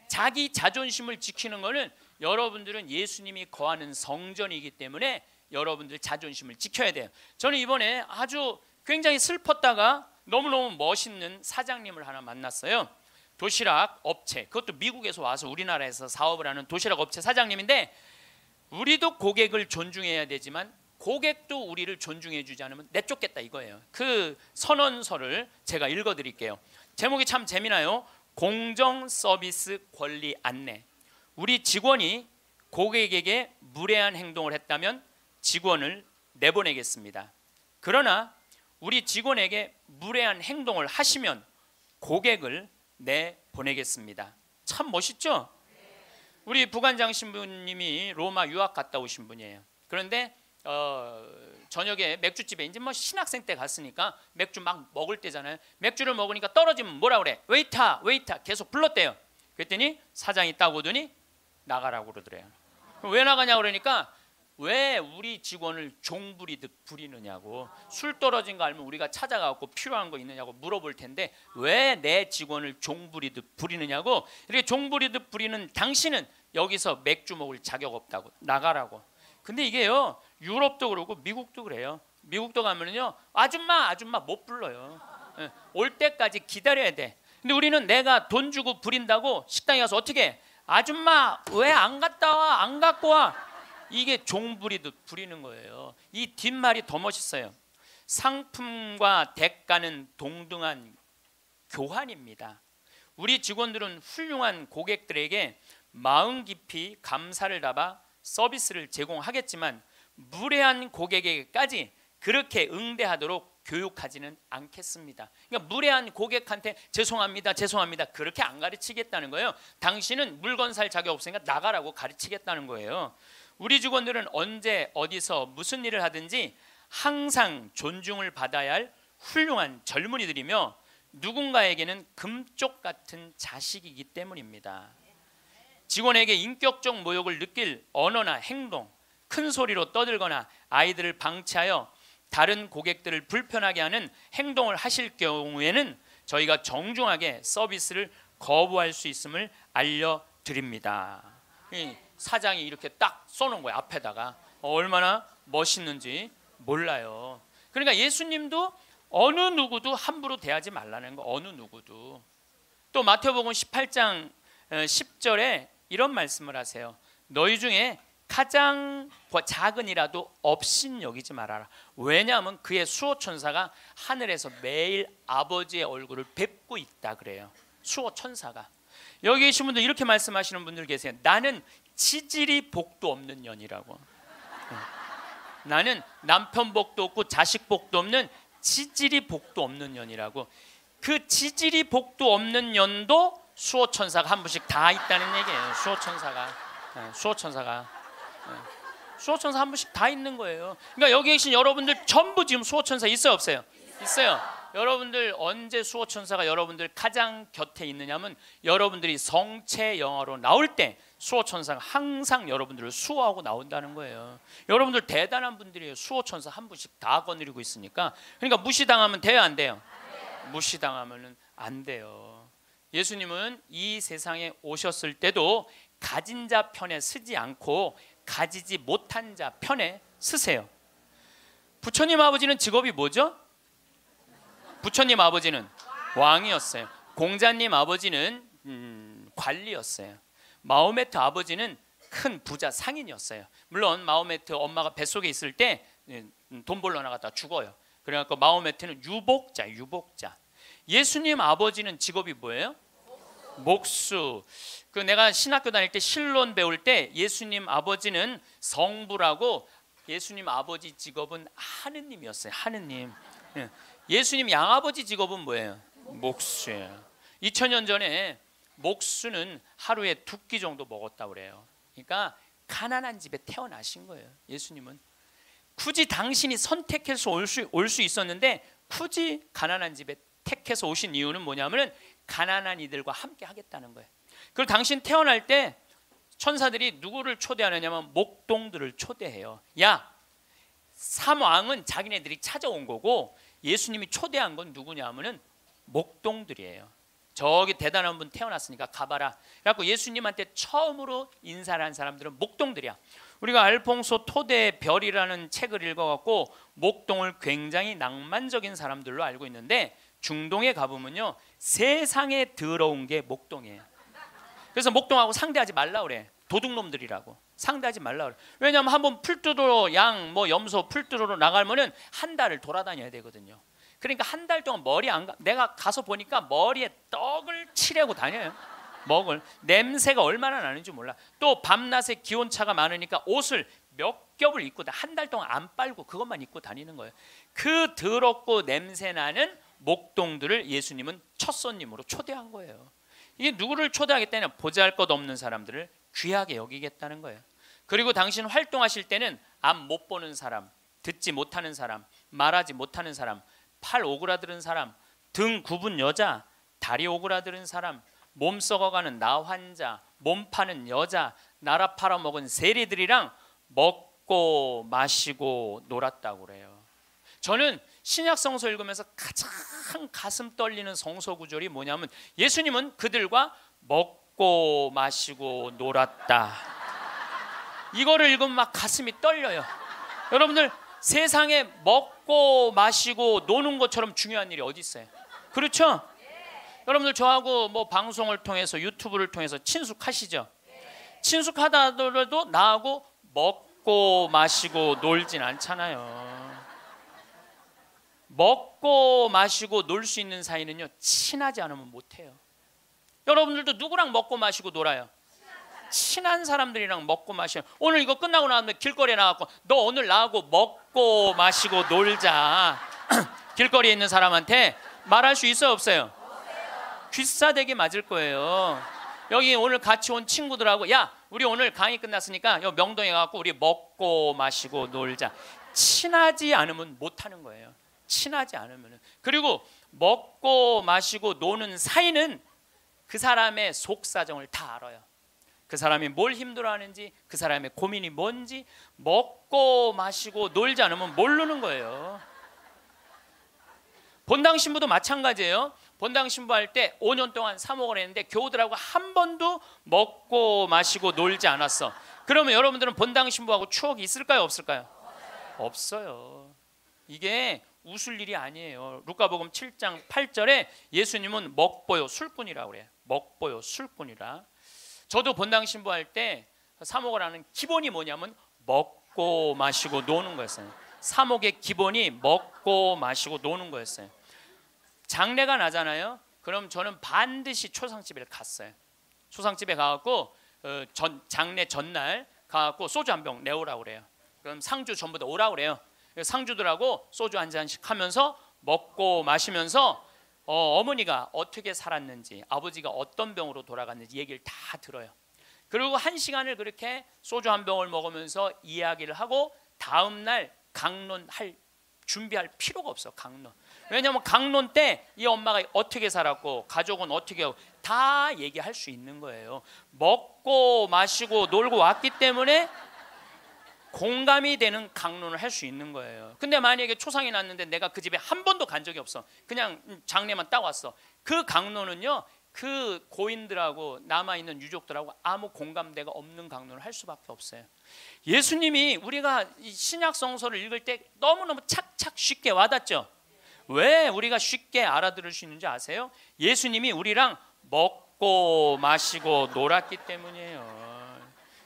자기 자존심을 지키는 것은 여러분들은 예수님이 거하는 성전이기 때문에 여러분들 자존심을 지켜야 돼요. 저는 이번에 아주 굉장히 슬펐다가 너무너무 멋있는 사장님을 하나 만났어요. 도시락 업체, 그것도 미국에서 와서 우리나라에서 사업을 하는 도시락 업체 사장님인데, 우리도 고객을 존중해야 되지만 고객도 우리를 존중해 주지 않으면 내쫓겠다 이거예요. 그 선언서를 제가 읽어드릴게요. 제목이 참 재미나요. 공정 서비스 권리 안내. 우리 직원이 고객에게 무례한 행동을 했다면 직원을 내보내겠습니다. 그러나 우리 직원에게 무례한 행동을 하시면 고객을 내보내겠습니다. 참 멋있죠? 우리 부관장 신부님이 로마 유학 갔다 오신 분이에요. 그런데 저녁에 맥주집에 이제 뭐 신학생 때 갔으니까 맥주 막 먹을 때잖아요. 맥주를 먹으니까 떨어지면 뭐라 그래? 웨이터, 웨이터 계속 불렀대요. 그랬더니 사장이 딱 오더니 나가라고 그러더래요. 왜 나가냐고 그러니까 왜 우리 직원을 종부리듯 부리느냐고. 술 떨어진 거 알면 우리가 찾아가고 필요한 거 있느냐고 물어볼 텐데 왜 내 직원을 종부리듯 부리느냐고. 이렇게 종부리듯 부리는 당신은 여기서 맥주 먹을 자격 없다고 나가라고. 근데 이게요, 유럽도 그러고 미국도 그래요. 미국도 가면은요, 아줌마 아줌마 못 불러요. 올 때까지 기다려야 돼. 근데 우리는 내가 돈 주고 부린다고 식당에 가서 어떻게 해? 아줌마 왜 안 갔다 와? 안 갖고 와? 이게 종부리듯 부리는 거예요. 이 뒷말이 더 멋있어요. 상품과 대가는 동등한 교환입니다. 우리 직원들은 훌륭한 고객들에게 마음 깊이 감사를 담아 서비스를 제공하겠지만 무례한 고객에게까지 그렇게 응대하도록 교육하지는 않겠습니다. 그러니까 무례한 고객한테 죄송합니다, 죄송합니다 그렇게 안 가르치겠다는 거예요. 당신은 물건 살 자격 없으니까 나가라고 가르치겠다는 거예요. 우리 직원들은 언제 어디서 무슨 일을 하든지 항상 존중을 받아야 할 훌륭한 젊은이들이며 누군가에게는 금쪽 같은 자식이기 때문입니다. 직원에게 인격적 모욕을 느낄 언어나 행동, 큰 소리로 떠들거나 아이들을 방치하여 다른 고객들을 불편하게 하는 행동을 하실 경우에는 저희가 정중하게 서비스를 거부할 수 있음을 알려드립니다. 사장이 이렇게 딱 써놓은 거예요. 앞에다가. 얼마나 멋있는지 몰라요. 그러니까 예수님도 어느 누구도 함부로 대하지 말라는 거. 어느 누구도. 또 마태복음 18장 10절에 이런 말씀을 하세요. 너희 중에 가장 작은이라도 업신 여기지 말아라. 왜냐하면 그의 수호천사가 하늘에서 매일 아버지의 얼굴을 뵙고 있다 그래요. 수호천사가. 여기 계신 분들 이렇게 말씀하시는 분들 계세요. 나는 지질이 복도 없는 년이라고. 나는 남편 복도 없고 자식 복도 없는 지질이 복도 없는 년이라고. 그 지질이 복도 없는 년도 수호천사가 한 분씩 다 있다는 얘기예요. 수호천사가 한 분씩 다 있는 거예요. 그러니까 여기 계신 여러분들 전부 지금 수호천사 있어요, 없어요? 있어요. 여러분들 언제 수호천사가 여러분들 가장 곁에 있느냐면 여러분들이 성체 영화로 나올 때 수호천사가 항상 여러분들을 수호하고 나온다는 거예요. 여러분들 대단한 분들이에요. 수호천사 한 분씩 다 거느리고 있으니까. 그러니까 무시당하면 돼요, 안 돼요? 무시당하면 안 돼요. 예수님은 이 세상에 오셨을 때도 가진 자 편에 서지 않고 가지지 못한 자 편에 서세요. 부처님 아버지는 직업이 뭐죠? 부처님 아버지는 왕이었어요. 공자님 아버지는 관리였어요. 마호메트 아버지는 큰 부자 상인이었어요. 물론 마호메트 엄마가 뱃속에 있을 때 돈 벌러 나갔다 죽어요. 그래갖고 마호메트는 유복자. 예수님 아버지는 직업이 뭐예요? 목수. 그 내가 신학교 다닐 때 신론 배울 때 예수님 아버지는 성부라고, 예수님 아버지 직업은 하느님이었어요. 하느님. 예수님 양아버지 직업은 뭐예요? 목수예요. 2000년 전에 목수는 하루에 2끼 정도 먹었다고 그래요. 그러니까 가난한 집에 태어나신 거예요. 예수님은 굳이 당신이 선택해서 올 수 있었는데 굳이 가난한 집에 택해서 오신 이유는 뭐냐면 가난한 이들과 함께 하겠다는 거예요. 그리고 당신 태어날 때 천사들이 누구를 초대하느냐면 목동들을 초대해요. 야, 삼왕은 자기네들이 찾아온 거고 예수님이 초대한 건 누구냐면은 목동들이에요. 저기 대단한 분 태어났으니까 가봐라. 그래갖고 예수님한테 처음으로 인사를 한 사람들은 목동들이야. 우리가 알퐁소 토대의 별이라는 책을 읽어갖고 목동을 굉장히 낭만적인 사람들로 알고 있는데 중동에 가보면요 세상에 더러운 게 목동이에요. 그래서 목동하고 상대하지 말라 그래. 도둑놈들이라고 상대하지 말라 그래. 왜냐하면 한번 풀 뜯으러 양 뭐 염소 풀 뜯으러 나가면은 한 달을 돌아다녀야 되거든요. 그러니까 한 달 동안 머리 안 가. 내가 가서 보니까 머리에 떡을 칠하고 다녀요. 먹을 냄새가 얼마나 나는지 몰라. 또 밤낮에 기온차가 많으니까 옷을 몇 겹을 입고 한 달 동안 안 빨고 그것만 입고 다니는 거예요. 그 더럽고 냄새나는 목동들을 예수님은 첫 손님으로 초대한 거예요. 이게 누구를 초대하겠다냐? 보잘것없는 사람들을 귀하게 여기겠다는 거예요. 그리고 당신 활동하실 때는 앞 못 보는 사람, 듣지 못하는 사람, 말하지 못하는 사람, 팔 오그라드는 사람, 등 굽은 여자, 다리 오그라드는 사람, 몸 썩어가는 나 환자, 몸 파는 여자, 나라 팔아먹은 세리들이랑 먹고 마시고 놀았다고 그래요. 저는 신약 성서 읽으면서 가장 가슴 떨리는 성서 구절이 뭐냐면 예수님은 그들과 먹고 마시고 놀았다. 이거를 읽으면 막 가슴이 떨려요. 여러분들 세상에 먹고 마시고 노는 것처럼 중요한 일이 어디 있어요? 그렇죠? 여러분들 저하고 뭐 방송을 통해서 유튜브를 통해서 친숙하시죠? 친숙하다 하더라도 나하고 먹고 마시고 놀진 않잖아요. 먹고 마시고 놀 수 있는 사이는요 친하지 않으면 못해요. 여러분들도 누구랑 먹고 마시고 놀아요? 친한 사람들이랑 먹고 마셔요. 오늘 이거 끝나고 나면 길거리에 나가고 너 오늘 나하고 먹고 마시고 놀자. 길거리에 있는 사람한테 말할 수 있어요 없어요? 귀싸대기 맞을 거예요. 여기 오늘 같이 온 친구들하고 야 우리 오늘 강의 끝났으니까 여기 명동에 가서 우리 먹고 마시고 놀자. 친하지 않으면 못하는 거예요. 친하지 않으면. 그리고 먹고 마시고 노는 사이는 그 사람의 속사정을 다 알아요. 그 사람이 뭘 힘들어하는지, 그 사람의 고민이 뭔지 먹고 마시고 놀지 않으면 모르는 거예요. 본당 신부도 마찬가지예요. 본당 신부할 때 5년 동안 사목을 했는데 교우들하고 한 번도 먹고 마시고 놀지 않았어. 그러면 여러분들은 본당 신부하고 추억이 있을까요 없을까요? 없어요. 이게 웃을 일이 아니에요. 루카복음 7장 8절에 예수님은 먹보요 술꾼이라고 그래요. 먹보요 술꾼이라. 저도 본당 신부할 때 사목을 하는 기본이 뭐냐면 먹고 마시고 노는 거였어요. 사목의 기본이 먹고 마시고 노는 거였어요. 장례가 나잖아요. 그럼 저는 반드시 초상집에 갔어요. 초상집에 가갖고 장례 전날 가갖고 소주 한 병 내오라고 그래요. 그럼 상주 전부 다 오라고 그래요. 상주들하고 소주 한 잔씩 하면서 먹고 마시면서 어머니가 어떻게 살았는지 아버지가 어떤 병으로 돌아갔는지 얘기를 다 들어요. 그리고 1시간을 그렇게 소주 한 병을 먹으면서 이야기를 하고 다음날 강론할 준비할 필요가 없어. 강론. 왜냐하면 강론 때 이 엄마가 어떻게 살았고 가족은 어떻게 하고 다 얘기할 수 있는 거예요. 먹고 마시고 놀고 왔기 때문에 공감이 되는 강론을 할 수 있는 거예요. 근데 만약에 초상이 났는데 내가 그 집에 한 번도 간 적이 없어. 그냥 장례만 딱 왔어. 그 강론은요 그 고인들하고 남아있는 유족들하고 아무 공감대가 없는 강론을 할 수밖에 없어요. 예수님이 우리가 신약 성서를 읽을 때 너무너무 착착 쉽게 와닿죠. 왜 우리가 쉽게 알아들을 수 있는지 아세요? 예수님이 우리랑 먹고 마시고 놀았기 때문이에요.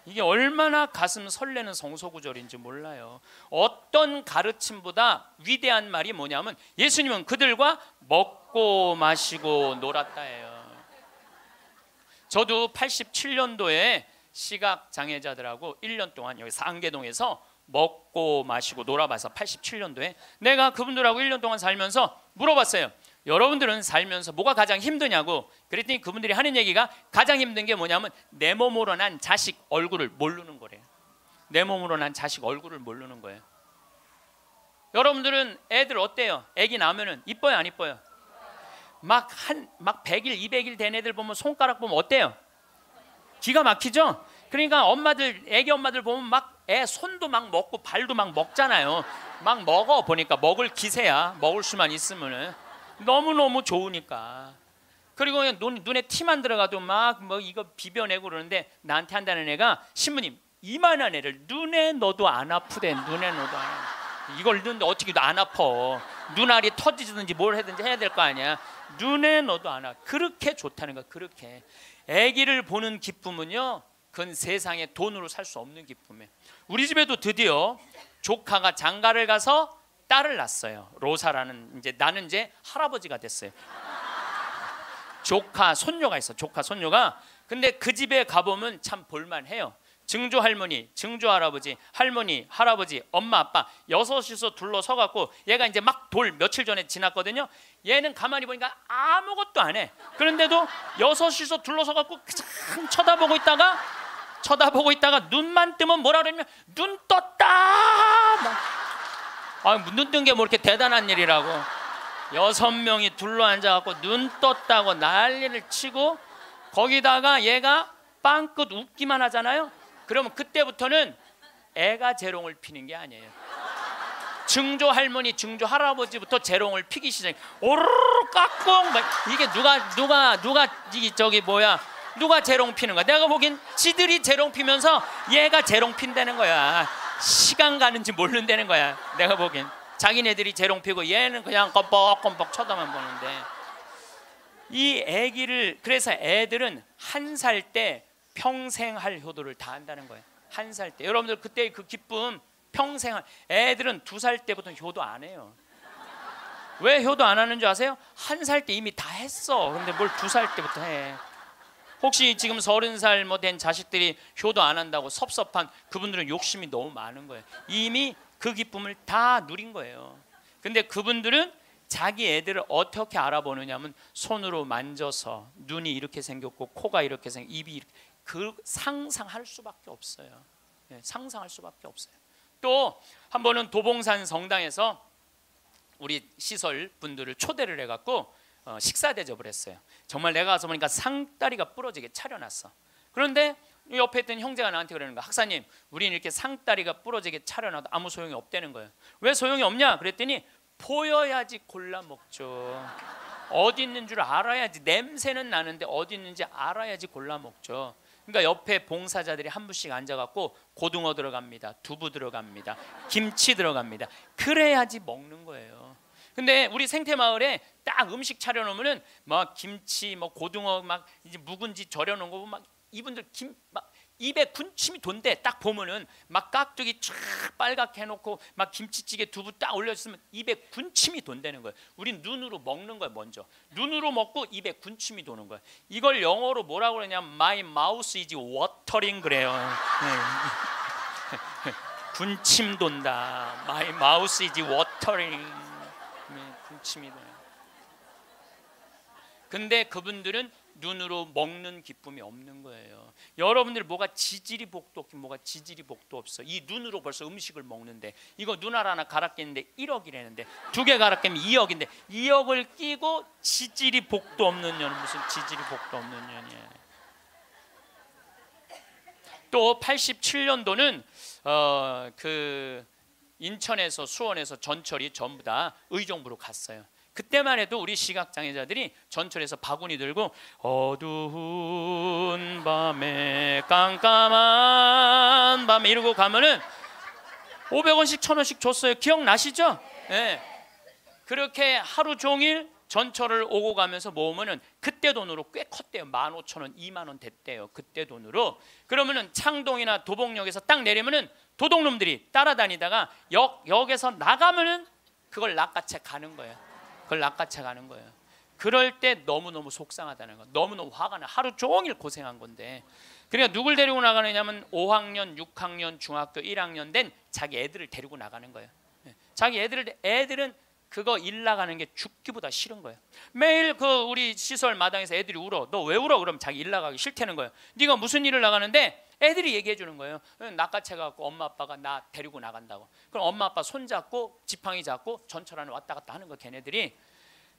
이게 얼마나 가슴 설레는 성서구절인지 몰라요. 어떤 가르침보다 위대한 말이 뭐냐면 예수님은 그들과 먹고 마시고 놀았다예요. 저도 87년도에 시각장애자들하고 1년 동안 여기 상계동에서 먹고 마시고 놀아봐서 87년도에 내가 그분들하고 1년 동안 살면서 물어봤어요. 여러분들은 살면서 뭐가 가장 힘드냐고. 그랬더니 그분들이 하는 얘기가 가장 힘든 게 뭐냐면 내 몸으로 난 자식 얼굴을 모르는 거래요. 내 몸으로 난 자식 얼굴을 모르는 거예요. 여러분들은 애들 어때요? 애기 낳으면은 이뻐요, 안 이뻐요? 막 100일, 200일 된 애들 보면 손가락 보면 어때요? 기가 막히죠? 그러니까 엄마들, 애기 엄마들 보면 막 애 손도 막 먹고 발도 막 먹잖아요. 막 먹어 보니까 먹을 기세야. 먹을 수만 있으면은 너무너무 좋으니까. 그리고 그냥 눈에 티만 들어가도 막 뭐 이거 비벼내고 그러는데 나한테 한다는 애가 신부님 이만한 애를 눈에 넣어도 안 아프대. 눈에 넣어도 안 아파. 이걸 넣는데 어떻게 안 아파. 눈알이 터지든지 뭘 하든지 해야 될 거 아니야. 눈에 넣어도 안 아파. 그렇게 좋다는 거야. 그렇게. 아기를 보는 기쁨은요, 그건 세상에 돈으로 살 수 없는 기쁨이에요. 우리 집에도 드디어 조카가 장가를 가서 딸을 낳았어요. 로사라는, 이제 나는 이제 할아버지가 됐어요. 조카 손녀가 있어. 조카 손녀가. 근데 그 집에 가보면 참 볼만해요. 증조 할머니, 증조 할아버지, 할머니, 할아버지, 엄마, 아빠 여섯이서 둘러서 갖고 얘가 이제 막 돌 며칠 전에 지났거든요. 얘는 가만히 보니까 아무것도 안 해. 그런데도 여섯이서 둘러서 갖고 참 쳐다보고 있다가 눈만 뜨면 뭐라 그러냐면 눈 떴다. 눈 뜬 게 뭐 이렇게 대단한 일이라고. 6명이 둘러앉아 갖고 눈 떴다고 난리를 치고 거기다가 얘가 빵긋 웃기만 하잖아요. 그러면 그때부터는 애가 재롱을 피는 게 아니에요. 증조 할머니, 증조 할아버지부터 재롱을 피기 시작해. 오르르 깍꿍. 이게 누가 재롱 피는 거야? 내가 보기엔 지들이 재롱 피면서 얘가 재롱 핀다는 거야. 시간 가는지 모른다는 거야. 내가 보기엔 자기네들이 재롱 피고 얘는 그냥 껌뻑껌뻑 쳐다만 보는데. 이 아기를, 그래서 애들은 1살 때 평생 할 효도를 다 한다는 거예요. 1살 때. 여러분들 그때 그 기쁨 평생 애들은 2살 때부터 효도 안 해요. 왜 효도 안 하는 줄 아세요? 1살 때 이미 다 했어. 근데 뭘 2살 때부터 해. 혹시 지금 30살 뭐 된 자식들이 효도 안 한다고 섭섭한 그분들은 욕심이 너무 많은 거예요. 이미 그 기쁨을 다 누린 거예요. 근데 그분들은 자기 애들을 어떻게 알아보느냐면 손으로 만져서 눈이 이렇게 생겼고 코가 이렇게 생겼고 입이 이렇게, 그 상상할 수밖에 없어요. 네, 상상할 수밖에 없어요. 또 한 번은 도봉산 성당에서 우리 시설 분들을 초대를 해갖고 식사 대접을 했어요. 정말 내가 가서 보니까 상다리가 부러지게 차려놨어. 그런데 옆에 있던 형제가 나한테 그러는 거야. 학사님, 우리는 이렇게 상다리가 부러지게 차려놔도 아무 소용이 없다는 거예요. 왜 소용이 없냐? 그랬더니 보여야지 골라 먹죠. 어디 있는 줄 알아야지. 냄새는 나는데 어디 있는지 알아야지 골라 먹죠. 그러니까 옆에 봉사자들이 한 분씩 앉아갖고 고등어 들어갑니다, 두부 들어갑니다, 김치 들어갑니다. 그래야지 먹는 거예요. 근데 우리 생태마을에 딱 음식 차려놓으면은 막 김치, 뭐 고등어 막 이제 묵은지 절여놓은 거 막 이분들 막 입에 군침이 돈대. 딱 보면은 막 깍두기 쫙 빨갛게 해놓고 막 김치찌개 두부 딱 올려주면 입에 군침이 돈다는 거예요. 우린 눈으로 먹는 거예요. 먼저 눈으로 먹고 입에 군침이 도는 거예요. 이걸 영어로 뭐라고 그러냐면 My mouth is watering 그래요. 군침 돈다. My mouth is watering. 군침이 도네. 근데 그분들은 눈으로 먹는 기쁨이 없는 거예요. 여러분들 뭐가 지지리 복도 없긴 뭐가 지지리 복도 없어. 이 눈으로 벌써 음식을 먹는데 이거 눈알 하나 갈아 끼는데 1억이라는데 2개 갈아 끼면 2억인데 2억을 끼고 지지리 복도 없는 년. 무슨 지지리 복도 없는 년이에요. 또 87년도는 그 인천에서 수원에서 전철이 전부 다 의정부로 갔어요. 그때만 해도 우리 시각장애자들이 전철에서 바구니 들고 어두운 밤에 깜깜한 밤에 이러고 가면은 500원씩 1000원씩 줬어요. 기억나시죠? 네. 그렇게 하루 종일 전철을 오고 가면서 모으면은 그때 돈으로 꽤 컸대요. 15,000원, 20,000원 됐대요. 그때 돈으로. 그러면은 창동이나 도봉역에서 딱 내리면은 도둑놈들이 따라다니다가 역에서 나가면은 그걸 낚아채 가는 거예요. 그걸 낚아채 가는 거예요. 그럴 때 너무너무 속상하다는 거. 너무너무 화가 나. 하루 종일 고생한 건데. 그러니까 누굴 데리고 나가느냐면 5학년, 6학년, 중학교 1학년 된 자기 애들을 데리고 나가는 거예요. 자기 애들은 그거 일 나가는 게 죽기보다 싫은 거예요. 매일 그 우리 시설 마당에서 애들이 울어. 너 왜 울어? 그러면 자기 일 나가기 싫다는 거예요. 네가 무슨 일을 나가는데 애들이 얘기해 주는 거예요. 낚아채 갖고 엄마 아빠가 나 데리고 나간다고. 그럼 엄마 아빠 손 잡고 지팡이 잡고 전철 안에 왔다 갔다 하는 거 걔네들이.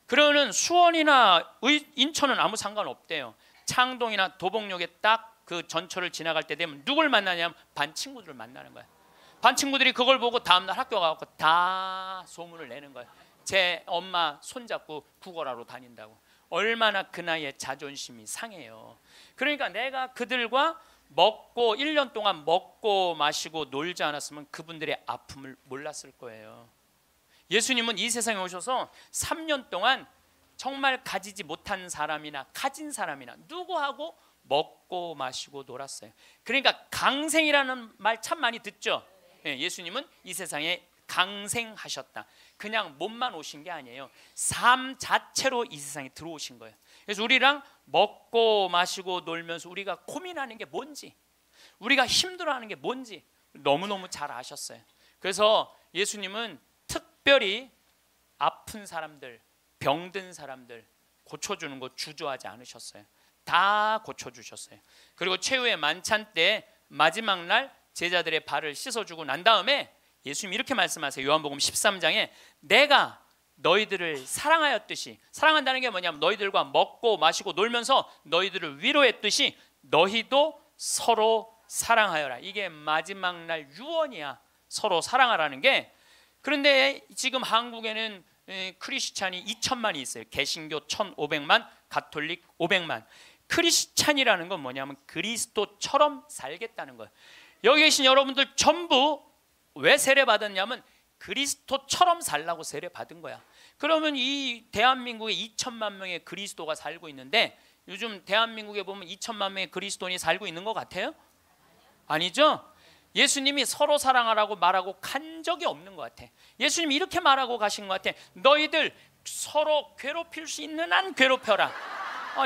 그러는 수원이나 인천은 아무 상관없대요. 창동이나 도봉역에 딱 그 전철을 지나갈 때 되면 누굴 만나냐면 반 친구들을 만나는 거예요. 반 친구들이 그걸 보고 다음날 학교 가고 다 소문을 내는 거예요. 제 엄마 손잡고 국어라로 다닌다고. 얼마나 그 나이에 자존심이 상해요. 그러니까 내가 그들과 먹고 1년 동안 먹고 마시고 놀지 않았으면 그분들의 아픔을 몰랐을 거예요. 예수님은 이 세상에 오셔서 3년 동안 정말 가지지 못한 사람이나 가진 사람이나 누구하고 먹고 마시고 놀았어요. 그러니까 강생이라는 말 참 많이 듣죠. 예수님은 이 세상에 강생하셨다. 그냥 몸만 오신 게 아니에요. 삶 자체로 이 세상에 들어오신 거예요. 그래서 우리랑 먹고 마시고 놀면서 우리가 고민하는 게 뭔지, 우리가 힘들어하는 게 뭔지 너무너무 잘 아셨어요. 그래서 예수님은 특별히 아픈 사람들, 병든 사람들 고쳐주는 거 주저하지 않으셨어요. 다 고쳐주셨어요. 그리고 최후의 만찬 때 마지막 날 제자들의 발을 씻어주고 난 다음에 예수님이 이렇게 말씀하세요. 요한복음 13장에 내가 너희들을 사랑하였듯이, 사랑한다는 게 뭐냐면 너희들과 먹고 마시고 놀면서 너희들을 위로했듯이 너희도 서로 사랑하여라. 이게 마지막 날 유언이야. 서로 사랑하라는 게. 그런데 지금 한국에는 크리스찬이 2천만이 있어요. 개신교 1,500만, 가톨릭 500만. 크리스찬이라는 건 뭐냐면 그리스도처럼 살겠다는 거예요. 여기 계신 여러분들 전부 왜 세례 받았냐면 그리스도처럼 살라고 세례 받은 거야. 그러면 이 대한민국에 2천만 명의 그리스도가 살고 있는데 요즘 대한민국에 보면 2천만 명의 그리스도인이 살고 있는 것 같아요? 아니죠? 예수님이 서로 사랑하라고 말하고 간 적이 없는 것 같아. 예수님이 이렇게 말하고 가신 것 같아. 너희들 서로 괴롭힐 수 있는 한 괴롭혀라.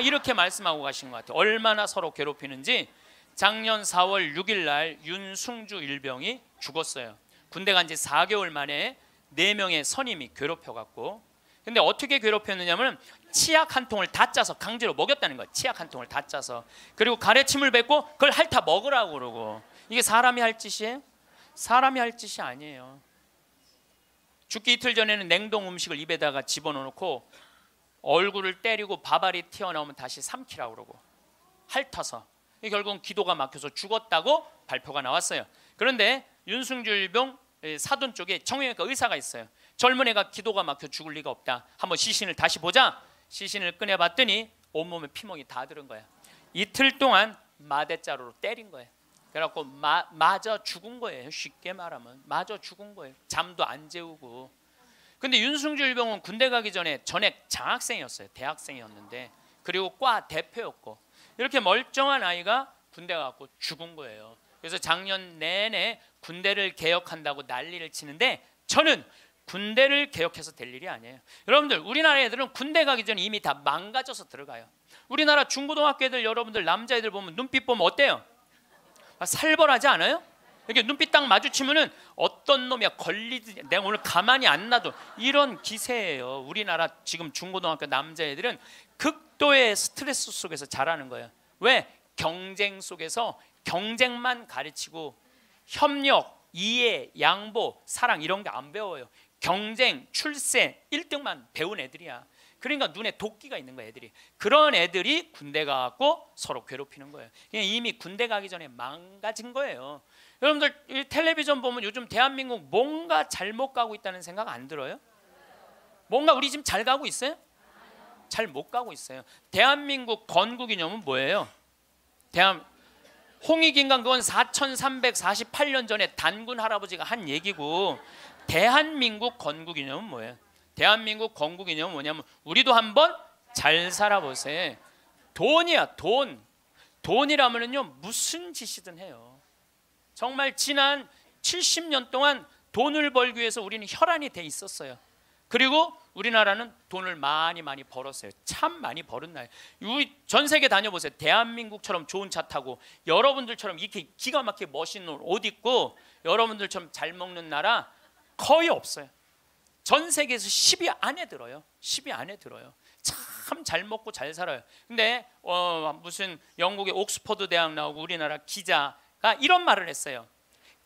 이렇게 말씀하고 가신 것 같아요. 얼마나 서로 괴롭히는지. 작년 4월 6일 날 윤승주 일병이 죽었어요. 군대 간 지 4개월 만에 4명의 선임이 괴롭혀갖고. 근데 어떻게 괴롭혔느냐면 치약 한 통을 다 짜서 강제로 먹였다는 거예요. 치약 한 통을 다 짜서. 그리고 가래침을 뱉고 그걸 핥아 먹으라고 그러고. 이게 사람이 할 짓이에요? 사람이 할 짓이 아니에요. 죽기 이틀 전에는 냉동 음식을 입에다가 집어넣고 얼굴을 때리고 밥알이 튀어나오면 다시 삼키라고 그러고 핥아서. 결국은 기도가 막혀서 죽었다고 발표가 나왔어요. 그런데 윤승주 일병 사돈 쪽에 정형외과 의사가 있어요. 젊은 애가 기도가 막혀 죽을 리가 없다. 한번 시신을 다시 보자. 시신을 꺼내봤더니 온몸에 피멍이 다 들은 거야. 이틀 동안 마대자루로 때린 거예요. 그래갖고 맞아 죽은 거예요. 쉽게 말하면 맞아 죽은 거예요. 잠도 안 재우고. 근데 윤승주 일병은 군대 가기 전에 전액 장학생이었어요. 대학생이었는데 그리고 과 대표였고 이렇게 멀쩡한 아이가 군대 가고 죽은 거예요. 그래서 작년 내내 군대를 개혁한다고 난리를 치는데 저는 군대를 개혁해서 될 일이 아니에요. 여러분들 우리나라 애들은 군대 가기 전에 이미 다 망가져서 들어가요. 우리나라 중고등학교 애들 여러분들 남자애들 보면 눈빛 보면 어때요? 살벌하지 않아요? 이렇게 눈빛 딱 마주치면은 어떤 놈이야 걸리지 내가 오늘 가만히 안 놔둬 이런 기세예요. 우리나라 지금 중고등학교 남자애들은 극도의 스트레스 속에서 자라는 거예요. 왜? 경쟁 속에서 경쟁만 가르치고 협력, 이해, 양보, 사랑 이런 게 안 배워요. 경쟁, 출세 1등만 배운 애들이야. 그러니까 눈에 도끼가 있는 거야 애들이. 그런 애들이 군대 가고 서로 괴롭히는 거예요. 이미 군대 가기 전에 망가진 거예요. 여러분들 텔레비전 보면 요즘 대한민국 뭔가 잘못 가고 있다는 생각 안 들어요? 뭔가 우리 지금 잘 가고 있어요? 잘 못 가고 있어요. 대한민국 건국이념은 뭐예요? 홍익인간 그건 4348년 전에 단군 할아버지가 한 얘기고 대한민국 건국이념은 뭐예요? 대한민국 건국이념은 뭐냐면 우리도 한번 잘 살아보세요. 돈이야 돈. 돈이라면요 무슨 짓이든 해요. 정말 지난 70년 동안 돈을 벌기 위해서 우리는 혈안이 돼 있었어요. 그리고 우리나라는 돈을 많이 벌었어요. 참 많이 벌은 나라예요. 전 세계 다녀보세요. 대한민국처럼 좋은 차 타고 여러분들처럼 이렇게 기가 막히게 멋있는 옷 입고 여러분들처럼 잘 먹는 나라 거의 없어요. 전 세계에서 10위 안에 들어요. 10위 안에 들어요. 참 잘 먹고 잘 살아요. 근데 무슨 영국의 옥스퍼드 대학 나오고 우리나라 기자가 이런 말을 했어요.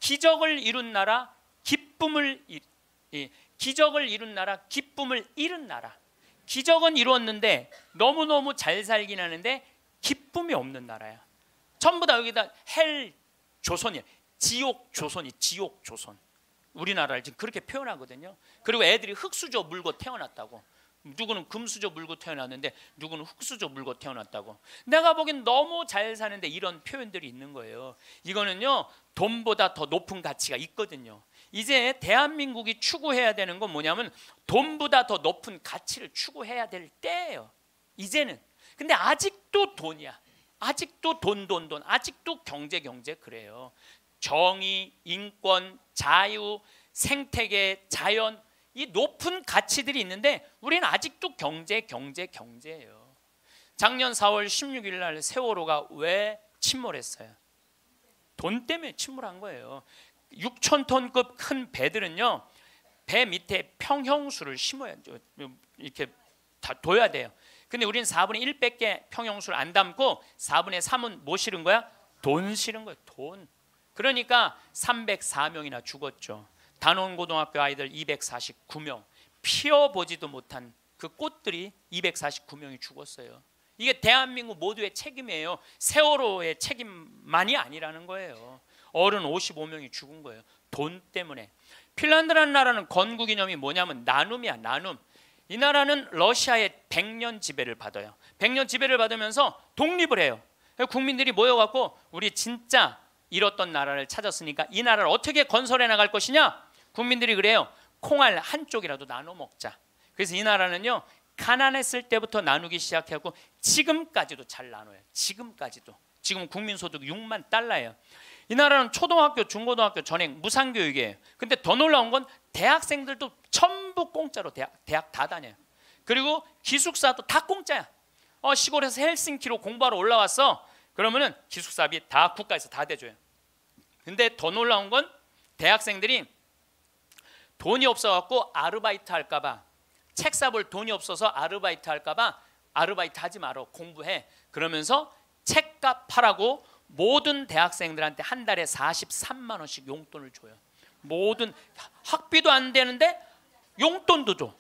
기적을 이룬 나라, 기쁨을 잃은 나라. 기적은 이루었는데 너무너무 잘 살긴 하는데 기쁨이 없는 나라야. 전부 다 여기다 헬 조선이야. 지옥 조선이 지옥 조선. 우리나라를 지금 그렇게 표현하거든요. 그리고 애들이 흙수저 물고 태어났다고. 누구는 금수저 물고 태어났는데 누구는 흙수저 물고 태어났다고. 내가 보기엔 너무 잘 사는데 이런 표현들이 있는 거예요. 이거는요 돈보다 더 높은 가치가 있거든요. 이제 대한민국이 추구해야 되는 건 뭐냐면 돈보다 더 높은 가치를 추구해야 될 때예요. 이제는. 근데 아직도 돈이야. 아직도 돈. 아직도 경제 그래요. 정의, 인권, 자유, 생태계, 자연 이 높은 가치들이 있는데 우리는 아직도 경제예요. 작년 4월 16일 날 세월호가 왜 침몰했어요? 돈 때문에 침몰한 거예요. 6,000톤급 큰 배들은요 배 밑에 평형수를 심어야 이렇게 다 둬야 돼요. 근데 우리는 4분의 1밖에 평형수를 안 담고 4분의 3은 뭐 실은 거야? 돈 실은 거예요. 돈. 그러니까 304명이나 죽었죠. 단원고등학교 아이들 249명, 피어보지도 못한 그 꽃들이 249명이 죽었어요. 이게 대한민국 모두의 책임이에요. 세월호의 책임만이 아니라는 거예요. 어른 55명이 죽은 거예요. 돈 때문에. 핀란드라는 나라는 건국이념이 뭐냐면 나눔이야. 나눔. 이 나라는 러시아의 100년 지배를 받아요. 100년 지배를 받으면서 독립을 해요. 국민들이 모여갖고 우리 진짜 잃었던 나라를 찾았으니까 이 나라를 어떻게 건설해 나갈 것이냐? 국민들이 그래요. 콩알 한쪽이라도 나눠 먹자. 그래서 이 나라는요 가난했을 때부터 나누기 시작하고 지금까지도 잘 나눠요. 지금까지도. 지금 국민소득 6만 달러예요. 이 나라는 초등학교, 중고등학교 전액 무상교육이에요. 근데 더 놀라운 건 대학생들도 전부 공짜로 대학 다 다녀요. 그리고 기숙사도 다 공짜야. 시골에서 헬싱키로 공부하러 올라왔어. 그러면은 기숙사비 다 국가에서 다 대줘요. 근데 더 놀라운 건 대학생들이 돈이 없어갖고 아르바이트 할까봐, 책 사볼 돈이 없어서 아르바이트 할까봐 아르바이트 하지 마라, 공부해. 그러면서 책값 하라고 모든 대학생들한테 한 달에 43만 원씩 용돈을 줘요. 모든 학비도 안 되는데 용돈도 줘.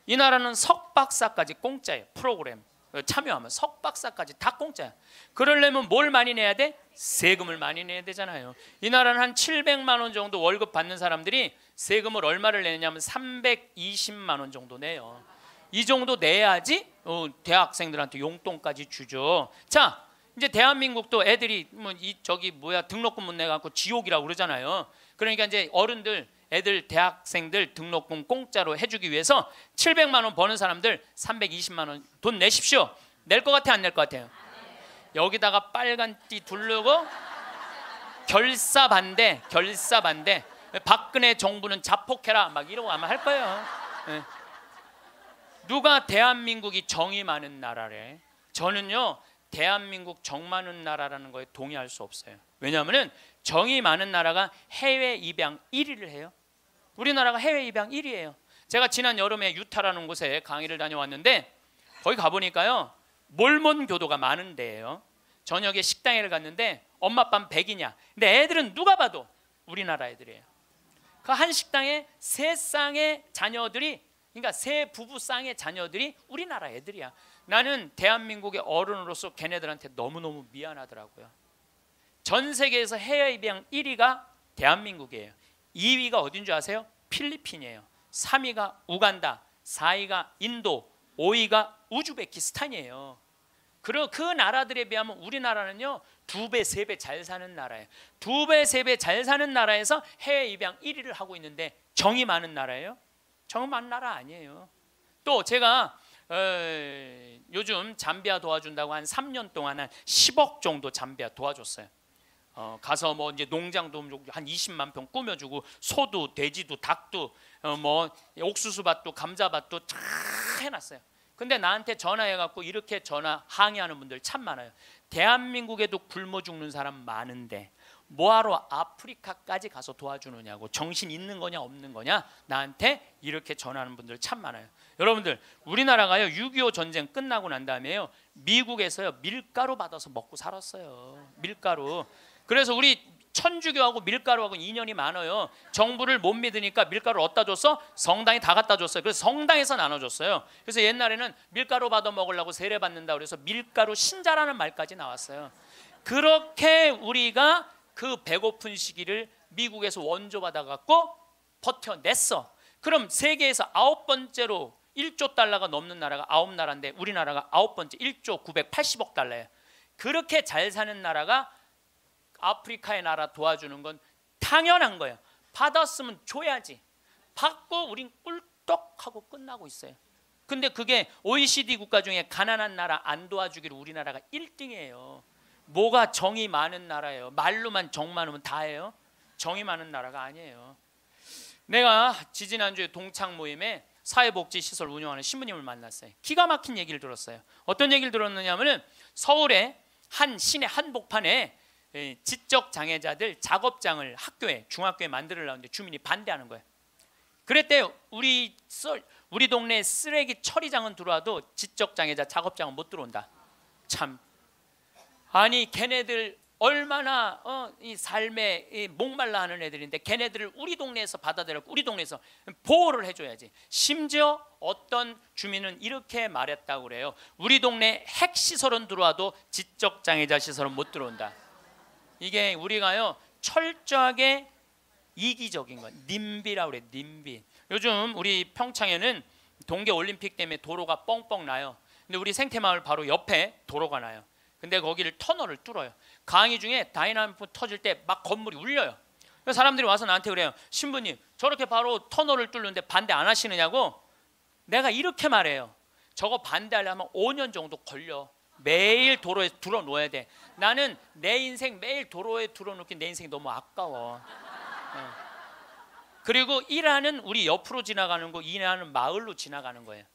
이 나라는 석박사까지 공짜예요. 프로그램 참여하면 석박사까지 다 공짜야. 그러려면 뭘 많이 내야 돼? 세금을 많이 내야 되잖아요. 이 나라는 한 700만 원 정도 월급 받는 사람들이 세금을 얼마를 내냐면 320만 원 정도 내요. 이 정도 내야지 대학생들한테 용돈까지 주죠. 자, 이제 대한민국도 애들이 등록금 못 내갖고 지옥이라고 그러잖아요. 그러니까 이제 어른들, 애들, 대학생들 등록금 공짜로 해주기 위해서 700만 원 버는 사람들 320만 원 돈 내십시오. 낼 것 같아, 안 낼 것 같아요? 여기다가 빨간 띠 두르고 결사 반대. 박근혜 정부는 자폭해라 막 이러고 아마 할 거예요. 네. 누가 대한민국이 정이 많은 나라래? 저는요 대한민국 정 많은 나라라는 거에 동의할 수 없어요. 왜냐하면 정이 많은 나라가 해외 입양 1위를 해요. 우리나라가 해외 입양 1위예요. 제가 지난 여름에 유타라는 곳에 강의를 다녀왔는데 거기 가보니까요 몰몬 교도가 많은 데예요. 저녁에 식당에 갔는데 엄마 아빠는 백이냐? 근데 애들은 누가 봐도 우리나라 애들이에요. 그 한 식당에 세 쌍의 자녀들이, 그러니까 세 부부 쌍의 자녀들이 우리나라 애들이야. 나는 대한민국의 어른으로서 걔네들한테 너무너무 미안하더라고요. 전 세계에서 해외 입양 1위가 대한민국이에요. 2위가 어딘 줄 아세요? 필리핀이에요. 3위가 우간다, 4위가 인도, 5위가 우즈베키스탄이에요. 그 나라들에 비하면 우리나라는요 2배, 3배 잘 사는 나라예요. 2배, 3배 잘 사는 나라에서 해외 입양 1위를 하고 있는데 정이 많은 나라예요? 정 많은 나라 아니에요. 또 제가 요즘 잠비아 도와준다고 한 3년 동안 한 10억 정도 잠비아 도와줬어요. 가서 뭐 이제 농장도 한 20만 평 꾸며주고 소도 돼지도 닭도 뭐 옥수수밭도 감자밭도 다 해놨어요. 근데 나한테 전화해갖고 이렇게 전화 항의하는 분들 참 많아요. 대한민국에도 굶어 죽는 사람 많은데 뭐하러 아프리카까지 가서 도와주느냐고, 정신 있는 거냐 없는 거냐, 나한테 이렇게 전하는 분들 참 많아요. 여러분들, 우리나라가요 6.25 전쟁 끝나고 난 다음에요 미국에서요 밀가루 받아서 먹고 살았어요. 밀가루. 그래서 우리 천주교하고 밀가루하고 인연이 많아요. 정부를 못 믿으니까 밀가루를 어디다 줬어? 성당에 다 갖다 줬어요. 그래서 성당에서 나눠줬어요. 그래서 옛날에는 밀가루 받아 먹으려고 세례 받는다 그래서 밀가루 신자라는 말까지 나왔어요. 그렇게 우리가 그 배고픈 시기를 미국에서 원조 받아갖고 버텨냈어. 그럼 세계에서 9번째로 1조 달러가 넘는 나라가 9나라인데 우리나라가 9번째 1조 980억 달러예요. 그렇게 잘 사는 나라가 아프리카의 나라 도와주는 건 당연한 거예요. 받았으면 줘야지. 받고 우린 꿀떡하고 끝나고 있어요. 근데 그게 OECD 국가 중에 가난한 나라 안 도와주기로 우리나라가 1등이에요. 뭐가 정이 많은 나라예요. 말로만 정 많으면 다예요. 정이 많은 나라가 아니에요. 내가 지지난주에 동창 모임에 사회복지시설 운영하는 신부님을 만났어요. 기가 막힌 얘기를 들었어요. 어떤 얘기를 들었느냐면 서울의 한 시내 한복판에 지적장애자들 작업장을 학교에 중학교에 만들려는데 주민이 반대하는 거예요. 그랬대요. 우리 동네 쓰레기 처리장은 들어와도 지적장애자 작업장은 못 들어온다. 참, 아니 걔네들 얼마나 이 삶에 목말라 하는 애들인데 걔네들을 우리 동네에서 받아들여 우리 동네에서 보호를 해줘야지. 심지어 어떤 주민은 이렇게 말했다고 그래요. 우리 동네 핵시설은 들어와도 지적장애자 시설은 못 들어온다. 이게 우리가요 철저하게 이기적인 거야. 님비라고 그래. 님비. 요즘 우리 평창에는 동계올림픽 때문에 도로가 뻥뻥 나요. 근데 우리 생태마을 바로 옆에 도로가 나요. 근데 거기를 터널을 뚫어요. 강의 중에 다이나믹 터질 때 막 건물이 울려요. 그래서 사람들이 와서 나한테 그래요. 신부님 저렇게 바로 터널을 뚫는데 반대 안 하시느냐고. 내가 이렇게 말해요. 저거 반대하려면 5년 정도 걸려. 매일 도로에 들어놓아야 돼. 나는 내 인생 매일 도로에 들어놓기 내 인생이 너무 아까워. 그리고 일하는 우리 옆으로 지나가는 거 일하는 마을로 지나가는 거예요.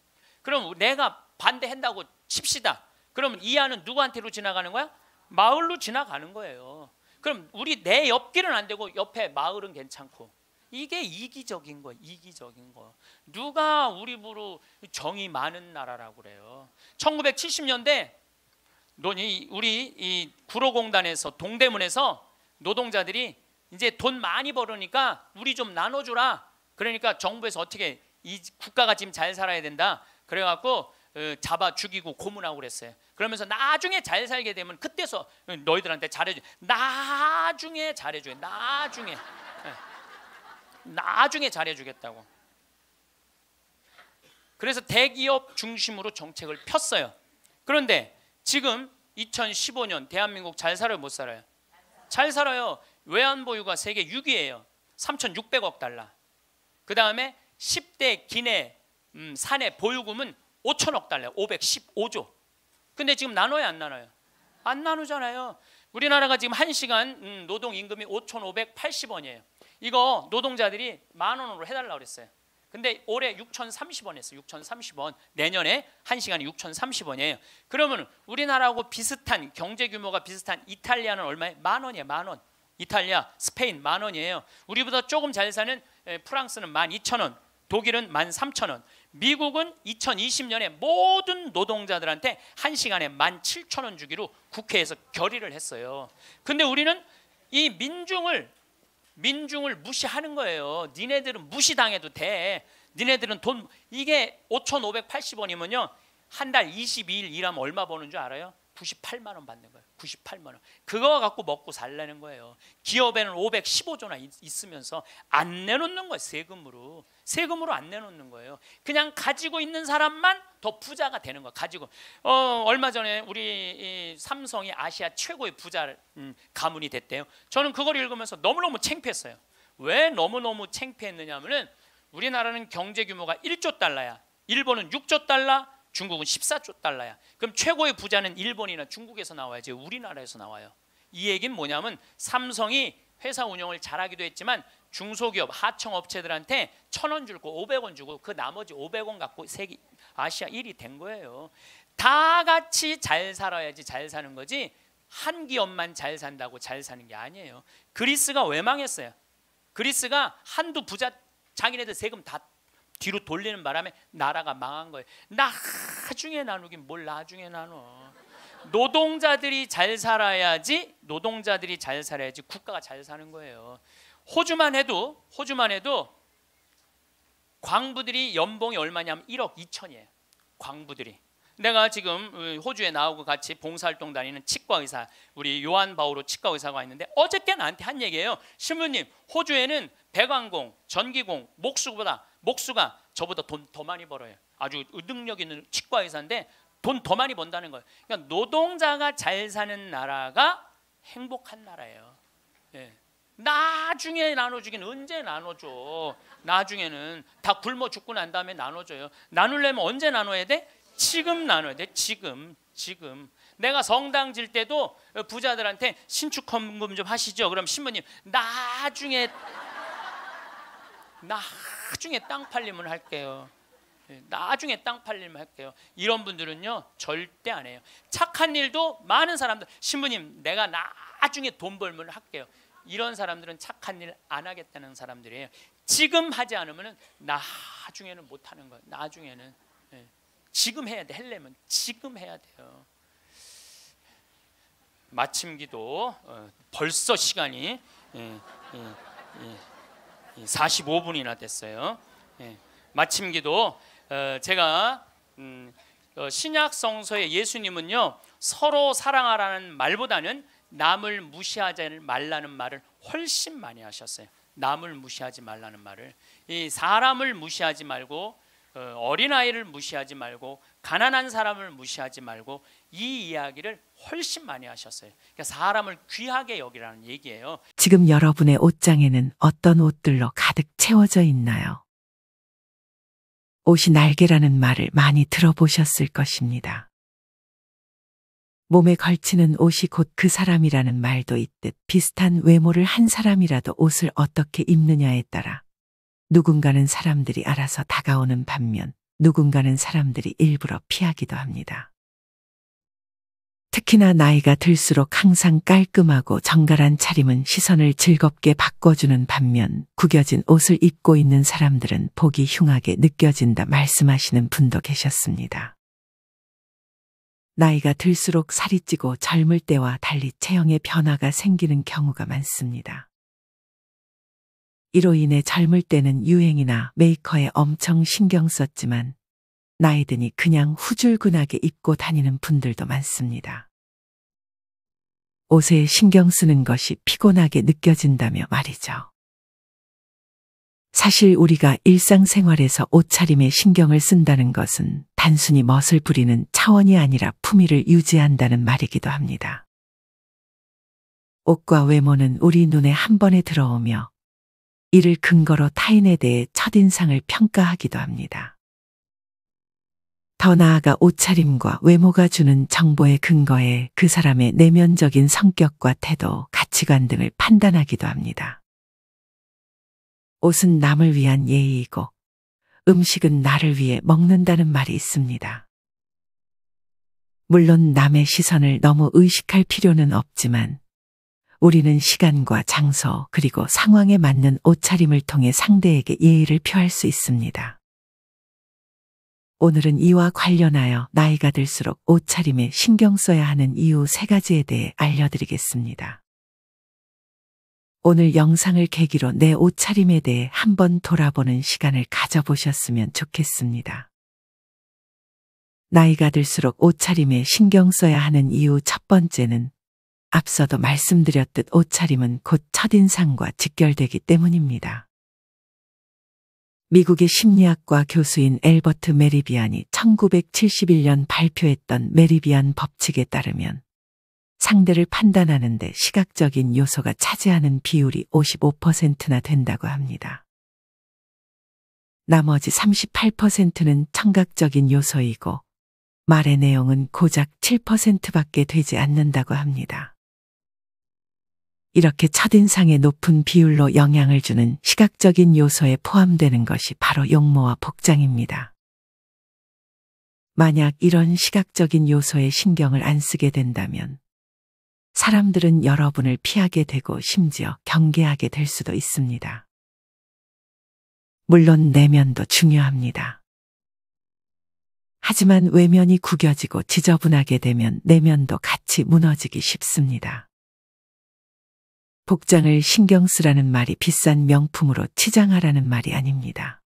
그럼 내가 반대한다고 칩시다. 그러면 이 안은 누구한테로 지나가는 거야? 마을로 지나가는 거예요. 그럼 우리 내 옆길은 안 되고 옆에 마을은 괜찮고. 이게 이기적인 거예요. 이기적인 거. 누가 우리 부로 정이 많은 나라라고 그래요. 1970년대 우리 이 구로공단에서 동대문에서 노동자들이 이제 돈 많이 벌으니까 우리 좀 나눠주라. 그러니까 정부에서 어떻게 이 국가가 지금 잘 살아야 된다. 그래갖고 잡아 죽이고 고문하고 그랬어요. 그러면서 나중에 잘 살게 되면 그때서 너희들한테 잘해줘. 나중에 잘해줘. 나중에 잘해주겠다고. 그래서 대기업 중심으로 정책을 폈어요. 그런데 지금 2015년 대한민국 잘 살아요 못 살아요? 잘 살아요. 외환보유가 세계 6위예요. 3,600억 달러. 그 다음에 10대 기내 사내 보유금은 5천억 달러, 515조. 근데 지금 나눠요 안 나눠요? 안 나누잖아요. 우리나라가 지금 1시간 노동 임금이 5,580원이에요. 이거 노동자들이 10,000원으로 해달라고 그랬어요. 근데 올해 6,030원 했어요. 6,030원. 내년에 1시간이 6,030원이에요. 그러면 우리나라하고 비슷한 경제 규모가 비슷한 이탈리아는 얼마예요? 10,000원이에요. 10,000원. 이탈리아, 스페인 10,000원이에요. 우리보다 조금 잘 사는 프랑스는 12,000원. 독일은 13,000원. 미국은 2020년에 모든 노동자들한테 1시간에 17,000원 주기로 국회에서 결의를 했어요. 근데 우리는 이 민중을 무시하는 거예요. 니네들은 무시당해도 돼. 니네들은 돈 이게 5,580원이면요. 한 달 22일 일하면 얼마 버는 줄 알아요? 98만 원 받는 거예요. 98만 원. 그거 갖고 먹고 살라는 거예요. 기업에는 515조나 있으면서 안 내놓는 거예요. 세금으로 안 내놓는 거예요. 그냥 가지고 있는 사람만 더 부자가 되는 거예요. 가지고 얼마 전에 우리 삼성이 아시아 최고의 부자 가문이 됐대요. 저는 그걸 읽으면서 너무너무 창피했어요. 왜 너무너무 창피했느냐면은 우리나라는 경제 규모가 1조 달러야. 일본은 6조 달러, 중국은 14조 달러야. 그럼 최고의 부자는 일본이나 중국에서 나와야지 우리나라에서 나와요. 이 얘기는 뭐냐면 삼성이 회사 운영을 잘하기도 했지만 중소기업 하청업체들한테 1,000원 주고 500원 주고 그 나머지 500원 갖고 세계 아시아 1위 된 거예요. 다 같이 잘 살아야지 잘 사는 거지 한 기업만 잘 산다고 잘 사는 게 아니에요. 그리스가 왜 망했어요? 그리스가 한두 부자 자기네들 세금 다 뒤로 돌리는 바람에 나라가 망한 거예요. 나중에 나누긴 뭘 나중에 나눠. 노동자들이 잘 살아야지 국가가 잘 사는 거예요. 호주만 해도 광부들이 연봉이 얼마냐면 1억 2천이에요. 광부들이. 내가 지금 호주에 나오고 같이 봉사활동 다니는 치과의사 우리 요한 바오로 치과의사가 있는데 어저께 나한테 한 얘기예요. 신부님, 호주에는 배관공, 전기공, 목수가 저보다 돈 더 많이 벌어요. 아주 능력 있는 치과의사인데 돈 더 많이 번다는 거예요. 그러니까 노동자가 잘 사는 나라가 행복한 나라예요. 예. 나중에 나눠주긴 언제 나눠줘. 나중에는 다 굶어 죽고 난 다음에 나눠줘요. 나누려면 언제 나눠야 돼? 지금 나눠야 돼. 지금. 내가 성당 질 때도 부자들한테 신축 헌금 좀 하시죠. 그럼 신부님 나중에 땅 팔리면 할게요. 나중에 땅 팔리면 할게요. 이런 분들은요 절대 안 해요. 착한 일도 많은 사람들 신부님 내가 나중에 돈 벌면 할게요. 이런 사람들은 착한 일 안 하겠다는 사람들이에요. 지금 하지 않으면 나중에는 못 하는 거예요. 나중에는 지금 해야 돼. 하려면 지금 해야 돼요. 마침 기도 벌써 시간이 45분이나 됐어요. 마침 기도 제가 신약 성서의 예수님은요 서로 사랑하라는 말보다는 남을 무시하지 말라는 말을 훨씬 많이 하셨어요. 남을 무시하지 말라는 말을. 이 사람을 무시하지 말고 어린아이를 무시하지 말고 가난한 사람을 무시하지 말고 이 이야기를 훨씬 많이 하셨어요. 그러니까 사람을 귀하게 여기라는 얘기예요. 지금 여러분의 옷장에는 어떤 옷들로 가득 채워져 있나요? 옷이 날개라는 말을 많이 들어보셨을 것입니다. 몸에 걸치는 옷이 곧 그 사람이라는 말도 있듯 비슷한 외모를 한 사람이라도 옷을 어떻게 입느냐에 따라 누군가는 사람들이 알아서 다가오는 반면 누군가는 사람들이 일부러 피하기도 합니다. 특히나 나이가 들수록 항상 깔끔하고 정갈한 차림은 시선을 즐겁게 바꿔주는 반면 구겨진 옷을 입고 있는 사람들은 보기 흉하게 느껴진다 말씀하시는 분도 계셨습니다. 나이가 들수록 살이 찌고 젊을 때와 달리 체형에 변화가 생기는 경우가 많습니다. 이로 인해 젊을 때는 유행이나 메이커에 엄청 신경 썼지만 나이 드니 그냥 후줄근하게 입고 다니는 분들도 많습니다. 옷에 신경 쓰는 것이 피곤하게 느껴진다며 말이죠. 사실 우리가 일상생활에서 옷차림에 신경을 쓴다는 것은 단순히 멋을 부리는 차원이 아니라 품위를 유지한다는 말이기도 합니다. 옷과 외모는 우리 눈에 한 번에 들어오며 이를 근거로 타인에 대해 첫인상을 평가하기도 합니다. 더 나아가 옷차림과 외모가 주는 정보의 근거에 그 사람의 내면적인 성격과 태도, 가치관 등을 판단하기도 합니다. 옷은 남을 위한 예의이고 음식은 나를 위해 먹는다는 말이 있습니다. 물론 남의 시선을 너무 의식할 필요는 없지만 우리는 시간과 장소 그리고 상황에 맞는 옷차림을 통해 상대에게 예의를 표할 수 있습니다. 오늘은 이와 관련하여 나이가 들수록 옷차림에 신경 써야 하는 이유 3가지에 대해 알려드리겠습니다. 오늘 영상을 계기로 내 옷차림에 대해 한번 돌아보는 시간을 가져보셨으면 좋겠습니다. 나이가 들수록 옷차림에 신경 써야 하는 이유 첫 번째는 앞서도 말씀드렸듯 옷차림은 곧 첫인상과 직결되기 때문입니다. 미국의 심리학과 교수인 엘버트 메리비안이 1971년 발표했던 메리비안 법칙에 따르면 상대를 판단하는 데 시각적인 요소가 차지하는 비율이 55%나 된다고 합니다. 나머지 38%는 청각적인 요소이고 말의 내용은 고작 7%밖에 되지 않는다고 합니다. 이렇게 첫인상에 높은 비율로 영향을 주는 시각적인 요소에 포함되는 것이 바로 용모와 복장입니다. 만약 이런 시각적인 요소에 신경을 안 쓰게 된다면 사람들은 여러분을 피하게 되고 심지어 경계하게 될 수도 있습니다. 물론 내면도 중요합니다. 하지만 외면이 구겨지고 지저분하게 되면 내면도 같이 무너지기 쉽습니다. 복장을 신경 쓰라는 말이 비싼 명품으로 치장하라는 말이 아닙니다.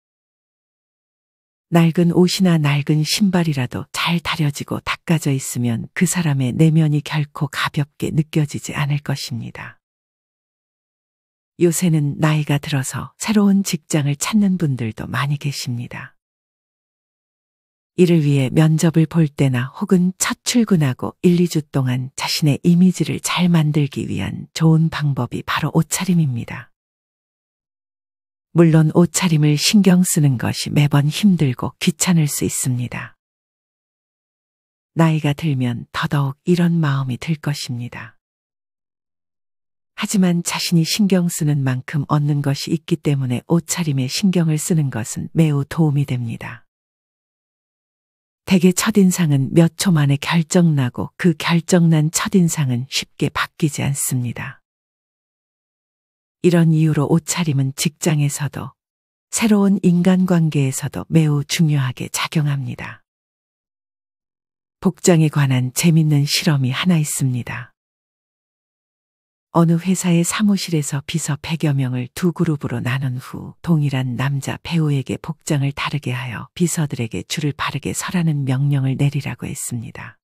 낡은 옷이나 낡은 신발이라도 잘 다려지고 닦아져 있으면 그 사람의 내면이 결코 가볍게 느껴지지 않을 것입니다. 요새는 나이가 들어서 새로운 직장을 찾는 분들도 많이 계십니다. 이를 위해 면접을 볼 때나 혹은 첫 출근하고 1, 2주 동안 자신의 이미지를 잘 만들기 위한 좋은 방법이 바로 옷차림입니다. 물론 옷차림을 신경 쓰는 것이 매번 힘들고 귀찮을 수 있습니다. 나이가 들면 더더욱 이런 마음이 들 것입니다. 하지만 자신이 신경 쓰는 만큼 얻는 것이 있기 때문에 옷차림에 신경을 쓰는 것은 매우 도움이 됩니다. 대개 첫인상은 몇 초 만에 결정나고 그 결정난 첫인상은 쉽게 바뀌지 않습니다. 이런 이유로 옷차림은 직장에서도 새로운 인간관계에서도 매우 중요하게 작용합니다. 복장에 관한 재밌는 실험이 하나 있습니다. 어느 회사의 사무실에서 비서 100여 명을 두 그룹으로 나눈 후 동일한 남자 배우에게 복장을 다르게 하여 비서들에게 줄을 바르게 서라는 명령을 내리라고 했습니다.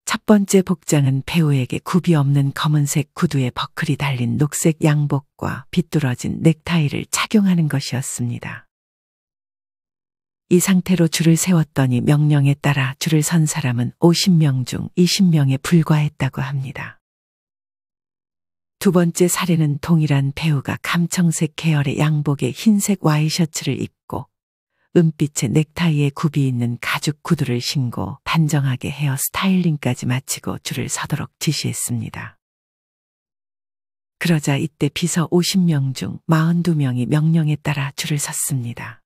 첫 번째 복장은 배우에게 굽이 없는 검은색 구두에 버클이 달린 녹색 양복과 비뚤어진 넥타이를 착용하는 것이었습니다. 이 상태로 줄을 세웠더니 명령에 따라 줄을 선 사람은 50명 중 20명에 불과했다고 합니다. 두 번째 사례는 동일한 배우가 감청색 계열의 양복에 흰색 와이셔츠를 입고 은빛의 넥타이에 굽이 있는 가죽 구두를 신고 단정하게 헤어 스타일링까지 마치고 줄을 서도록 지시했습니다. 그러자 이때 비서 50명 중 42명이 명령에 따라 줄을 섰습니다.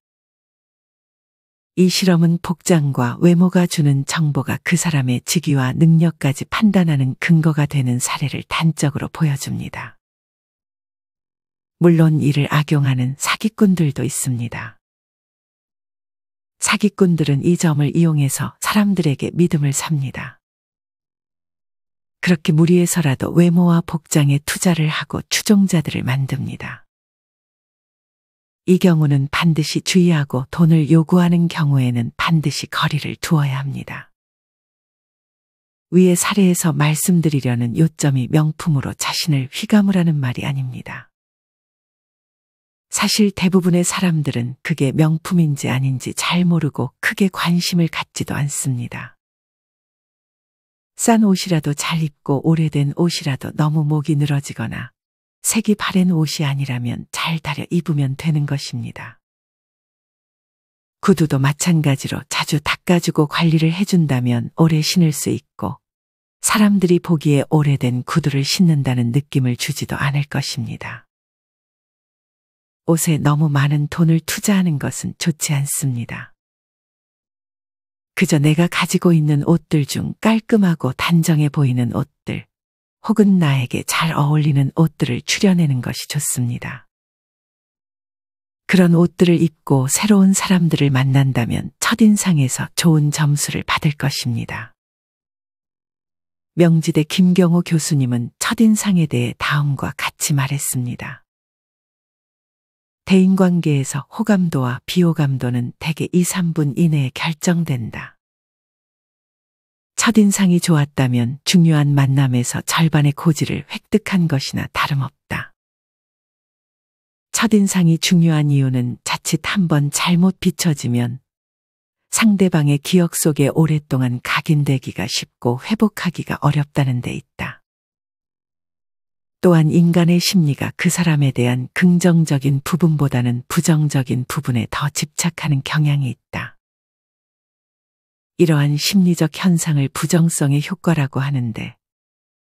이 실험은 복장과 외모가 주는 정보가 그 사람의 직위와 능력까지 판단하는 근거가 되는 사례를 단적으로 보여줍니다. 물론 이를 악용하는 사기꾼들도 있습니다. 사기꾼들은 이 점을 이용해서 사람들에게 믿음을 삽니다. 그렇게 무리해서라도 외모와 복장에 투자를 하고 추종자들을 만듭니다. 이 경우는 반드시 주의하고 돈을 요구하는 경우에는 반드시 거리를 두어야 합니다. 위의 사례에서 말씀드리려는 요점이 명품으로 자신을 휘감으라는 말이 아닙니다. 사실 대부분의 사람들은 그게 명품인지 아닌지 잘 모르고 크게 관심을 갖지도 않습니다. 싼 옷이라도 잘 입고 오래된 옷이라도 너무 목이 늘어지거나 색이 바랜 옷이 아니라면 잘 다려 입으면 되는 것입니다. 구두도 마찬가지로 자주 닦아주고 관리를 해준다면 오래 신을 수 있고 사람들이 보기에 오래된 구두를 신는다는 느낌을 주지도 않을 것입니다. 옷에 너무 많은 돈을 투자하는 것은 좋지 않습니다. 그저 내가 가지고 있는 옷들 중 깔끔하고 단정해 보이는 옷들, 혹은 나에게 잘 어울리는 옷들을 추려내는 것이 좋습니다. 그런 옷들을 입고 새로운 사람들을 만난다면 첫인상에서 좋은 점수를 받을 것입니다. 명지대 김경호 교수님은 첫인상에 대해 다음과 같이 말했습니다. 대인관계에서 호감도와 비호감도는 대개 2, 3분 이내에 결정된다. 첫인상이 좋았다면 중요한 만남에서 절반의 고지를 획득한 것이나 다름없다. 첫인상이 중요한 이유는 자칫 한번 잘못 비춰지면 상대방의 기억 속에 오랫동안 각인되기가 쉽고 회복하기가 어렵다는 데 있다. 또한 인간의 심리가 그 사람에 대한 긍정적인 부분보다는 부정적인 부분에 더 집착하는 경향이 있다. 이러한 심리적 현상을 부정성의 효과라고 하는데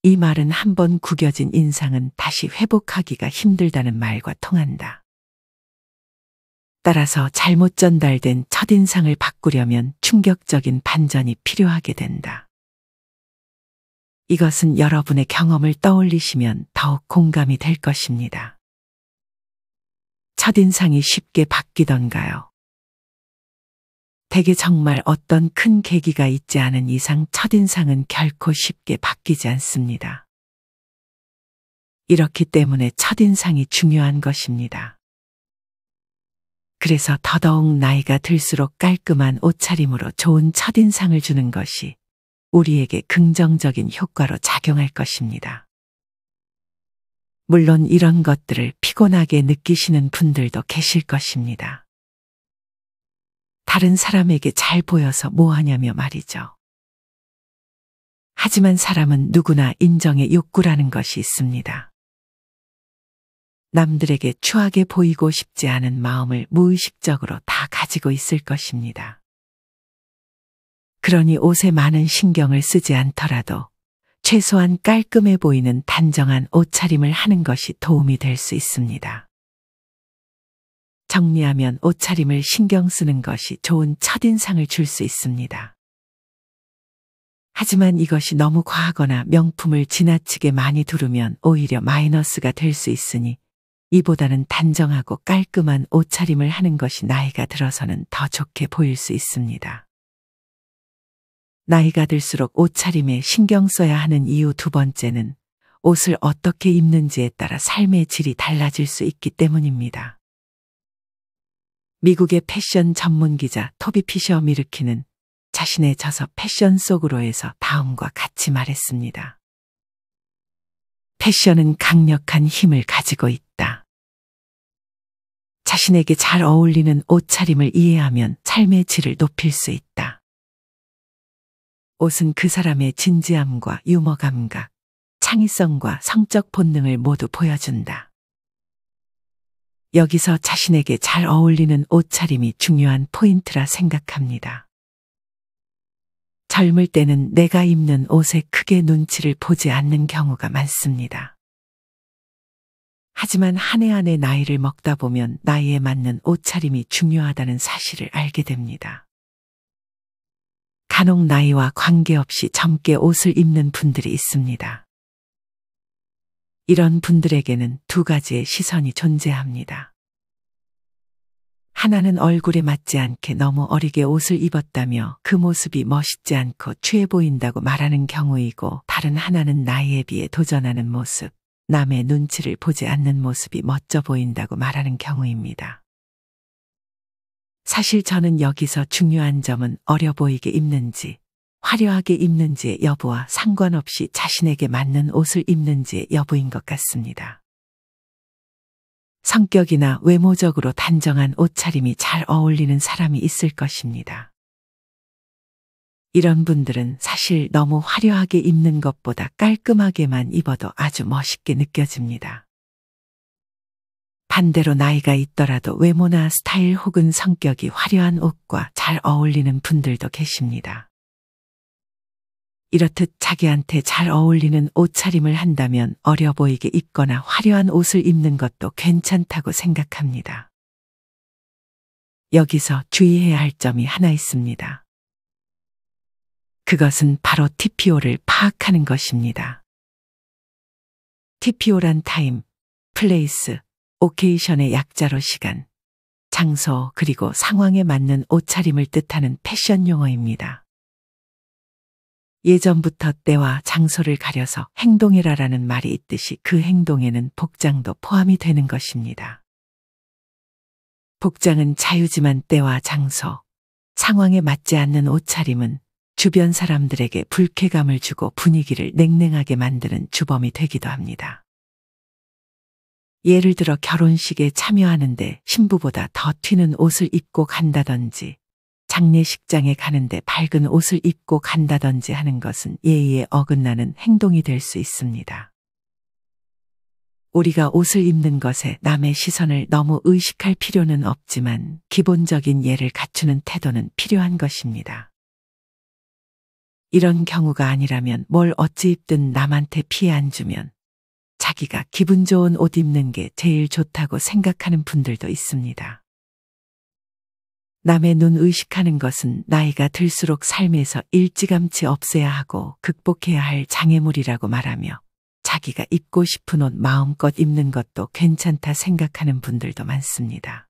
이 말은 한번 구겨진 인상은 다시 회복하기가 힘들다는 말과 통한다. 따라서 잘못 전달된 첫인상을 바꾸려면 충격적인 반전이 필요하게 된다. 이것은 여러분의 경험을 떠올리시면 더욱 공감이 될 것입니다. 첫인상이 쉽게 바뀌던가요? 대개 정말 어떤 큰 계기가 있지 않은 이상 첫인상은 결코 쉽게 바뀌지 않습니다. 이렇기 때문에 첫인상이 중요한 것입니다. 그래서 더더욱 나이가 들수록 깔끔한 옷차림으로 좋은 첫인상을 주는 것이 우리에게 긍정적인 효과로 작용할 것입니다. 물론 이런 것들을 피곤하게 느끼시는 분들도 계실 것입니다. 다른 사람에게 잘 보여서 뭐하냐며 말이죠. 하지만 사람은 누구나 인정의 욕구라는 것이 있습니다. 남들에게 추하게 보이고 싶지 않은 마음을 무의식적으로 다 가지고 있을 것입니다. 그러니 옷에 많은 신경을 쓰지 않더라도 최소한 깔끔해 보이는 단정한 옷차림을 하는 것이 도움이 될 수 있습니다. 정리하면 옷차림을 신경 쓰는 것이 좋은 첫인상을 줄 수 있습니다. 하지만 이것이 너무 과하거나 명품을 지나치게 많이 두르면 오히려 마이너스가 될 수 있으니 이보다는 단정하고 깔끔한 옷차림을 하는 것이 나이가 들어서는 더 좋게 보일 수 있습니다. 나이가 들수록 옷차림에 신경 써야 하는 이유 두 번째는 옷을 어떻게 입는지에 따라 삶의 질이 달라질 수 있기 때문입니다. 미국의 패션 전문 기자 토비 피셔 미르키는 자신의 저서 패션 속으로에서 다음과 같이 말했습니다. 패션은 강력한 힘을 가지고 있다. 자신에게 잘 어울리는 옷차림을 이해하면 삶의 질을 높일 수 있다. 옷은 그 사람의 진지함과 유머 감각, 창의성과 성적 본능을 모두 보여준다. 여기서 자신에게 잘 어울리는 옷차림이 중요한 포인트라 생각합니다. 젊을 때는 내가 입는 옷에 크게 눈치를 보지 않는 경우가 많습니다. 하지만 한 해 한 해 나이를 먹다 보면 나이에 맞는 옷차림이 중요하다는 사실을 알게 됩니다. 간혹 나이와 관계없이 젊게 옷을 입는 분들이 있습니다. 이런 분들에게는 두 가지의 시선이 존재합니다. 하나는 얼굴에 맞지 않게 너무 어리게 옷을 입었다며 그 모습이 멋있지 않고 취해 보인다고 말하는 경우이고, 다른 하나는 나이에 비해 도전하는 모습, 남의 눈치를 보지 않는 모습이 멋져 보인다고 말하는 경우입니다. 사실 저는 여기서 중요한 점은 어려 보이게 입는지, 화려하게 입는지의 여부와 상관없이 자신에게 맞는 옷을 입는지의 여부인 것 같습니다. 성격이나 외모적으로 단정한 옷차림이 잘 어울리는 사람이 있을 것입니다. 이런 분들은 사실 너무 화려하게 입는 것보다 깔끔하게만 입어도 아주 멋있게 느껴집니다. 반대로 나이가 있더라도 외모나 스타일 혹은 성격이 화려한 옷과 잘 어울리는 분들도 계십니다. 이렇듯 자기한테 잘 어울리는 옷차림을 한다면 어려 보이게 입거나 화려한 옷을 입는 것도 괜찮다고 생각합니다. 여기서 주의해야 할 점이 하나 있습니다. 그것은 바로 TPO를 파악하는 것입니다. TPO란 타임, 플레이스, 오케이션의 약자로 시간, 장소 그리고 상황에 맞는 옷차림을 뜻하는 패션 용어입니다. 예전부터 때와 장소를 가려서 행동해라라는 말이 있듯이 그 행동에는 복장도 포함이 되는 것입니다. 복장은 자유지만 때와 장소, 상황에 맞지 않는 옷차림은 주변 사람들에게 불쾌감을 주고 분위기를 냉랭하게 만드는 주범이 되기도 합니다. 예를 들어 결혼식에 참여하는데 신부보다 더 튀는 옷을 입고 간다든지, 장례식장에 가는데 밝은 옷을 입고 간다든지 하는 것은 예의에 어긋나는 행동이 될 수 있습니다. 우리가 옷을 입는 것에 남의 시선을 너무 의식할 필요는 없지만 기본적인 예를 갖추는 태도는 필요한 것입니다. 이런 경우가 아니라면 뭘 어찌 입든 남한테 피해 안 주면 자기가 기분 좋은 옷 입는 게 제일 좋다고 생각하는 분들도 있습니다. 남의 눈 의식하는 것은 나이가 들수록 삶에서 일찌감치 없애야 하고 극복해야 할 장애물이라고 말하며 자기가 입고 싶은 옷 마음껏 입는 것도 괜찮다 생각하는 분들도 많습니다.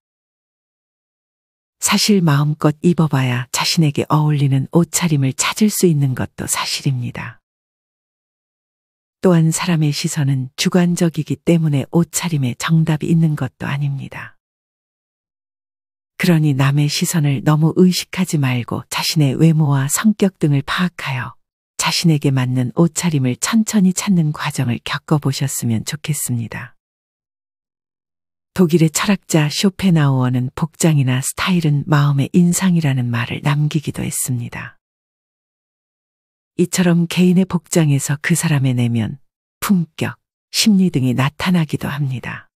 사실 마음껏 입어봐야 자신에게 어울리는 옷차림을 찾을 수 있는 것도 사실입니다. 또한 사람의 시선은 주관적이기 때문에 옷차림에 정답이 있는 것도 아닙니다. 그러니 남의 시선을 너무 의식하지 말고 자신의 외모와 성격 등을 파악하여 자신에게 맞는 옷차림을 천천히 찾는 과정을 겪어보셨으면 좋겠습니다. 독일의 철학자 쇼펜하우어는 복장이나 스타일은 마음의 인상이라는 말을 남기기도 했습니다. 이처럼 개인의 복장에서 그 사람의 내면, 품격, 심리 등이 나타나기도 합니다.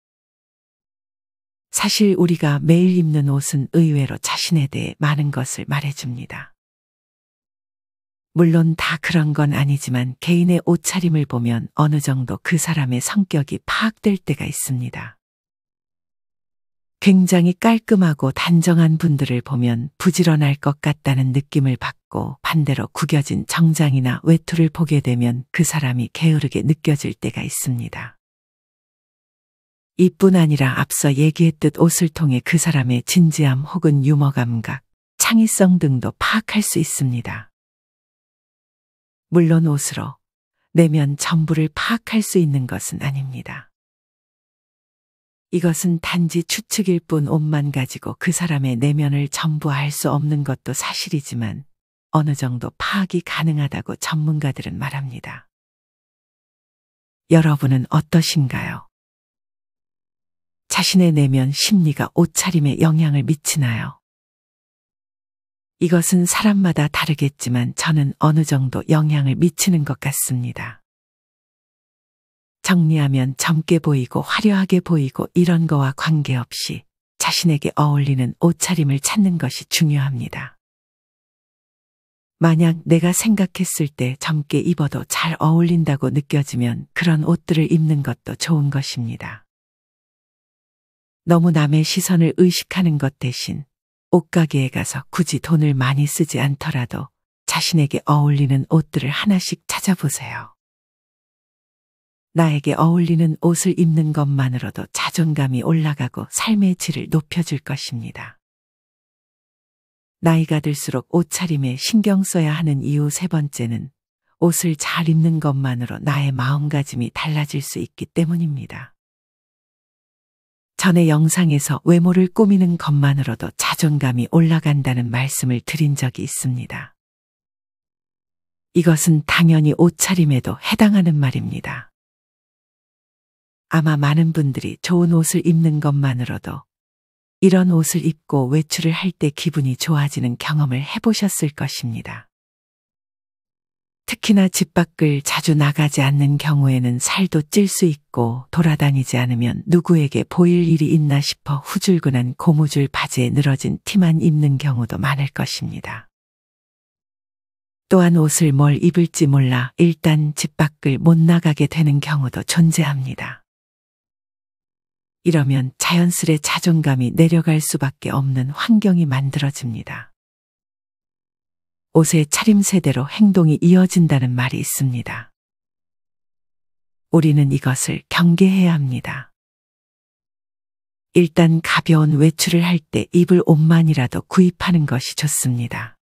사실 우리가 매일 입는 옷은 의외로 자신에 대해 많은 것을 말해줍니다. 물론 다 그런 건 아니지만 개인의 옷차림을 보면 어느 정도 그 사람의 성격이 파악될 때가 있습니다. 굉장히 깔끔하고 단정한 분들을 보면 부지런할 것 같다는 느낌을 받고 반대로 구겨진 정장이나 외투를 보게 되면 그 사람이 게으르게 느껴질 때가 있습니다. 이뿐 아니라 앞서 얘기했듯 옷을 통해 그 사람의 진지함 혹은 유머 감각, 창의성 등도 파악할 수 있습니다. 물론 옷으로 내면 전부를 파악할 수 있는 것은 아닙니다. 이것은 단지 추측일 뿐 옷만 가지고 그 사람의 내면을 전부 알 수 없는 것도 사실이지만 어느 정도 파악이 가능하다고 전문가들은 말합니다. 여러분은 어떠신가요? 자신의 내면 심리가 옷차림에 영향을 미치나요? 이것은 사람마다 다르겠지만 저는 어느 정도 영향을 미치는 것 같습니다. 정리하면 젊게 보이고 화려하게 보이고 이런 거와 관계없이 자신에게 어울리는 옷차림을 찾는 것이 중요합니다. 만약 내가 생각했을 때 젊게 입어도 잘 어울린다고 느껴지면 그런 옷들을 입는 것도 좋은 것입니다. 너무 남의 시선을 의식하는 것 대신 옷가게에 가서 굳이 돈을 많이 쓰지 않더라도 자신에게 어울리는 옷들을 하나씩 찾아보세요. 나에게 어울리는 옷을 입는 것만으로도 자존감이 올라가고 삶의 질을 높여줄 것입니다. 나이가 들수록 옷차림에 신경 써야 하는 이유 세 번째는 옷을 잘 입는 것만으로 나의 마음가짐이 달라질 수 있기 때문입니다. 전에 영상에서 외모를 꾸미는 것만으로도 자존감이 올라간다는 말씀을 드린 적이 있습니다. 이것은 당연히 옷차림에도 해당하는 말입니다. 아마 많은 분들이 좋은 옷을 입는 것만으로도 이런 옷을 입고 외출을 할 때 기분이 좋아지는 경험을 해보셨을 것입니다. 특히나 집 밖을 자주 나가지 않는 경우에는 살도 찔 수 있고 돌아다니지 않으면 누구에게 보일 일이 있나 싶어 후줄근한 고무줄 바지에 늘어진 티만 입는 경우도 많을 것입니다. 또한 옷을 뭘 입을지 몰라 일단 집 밖을 못 나가게 되는 경우도 존재합니다. 이러면 자연스레 자존감이 내려갈 수밖에 없는 환경이 만들어집니다. 옷의 차림새대로 행동이 이어진다는 말이 있습니다. 우리는 이것을 경계해야 합니다. 일단 가벼운 외출을 할 때 입을 옷만이라도 구입하는 것이 좋습니다.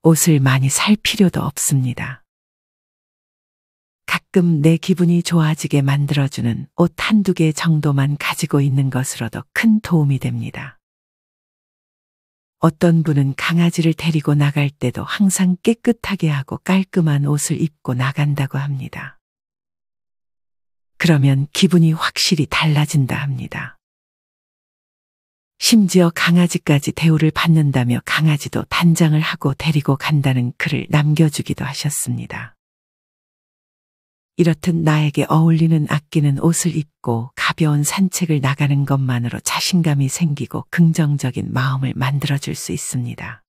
옷을 많이 살 필요도 없습니다. 가끔 내 기분이 좋아지게 만들어주는 옷 한두 개 정도만 가지고 있는 것으로도 큰 도움이 됩니다. 어떤 분은 강아지를 데리고 나갈 때도 항상 깨끗하게 하고 깔끔한 옷을 입고 나간다고 합니다. 그러면 기분이 확실히 달라진다 합니다. 심지어 강아지까지 대우를 받는다며 강아지도 단장을 하고 데리고 간다는 글을 남겨주기도 하셨습니다. 이렇듯 나에게 어울리는 아끼는 옷을 입고 가벼운 산책을 나가는 것만으로 자신감이 생기고 긍정적인 마음을 만들어줄 수 있습니다.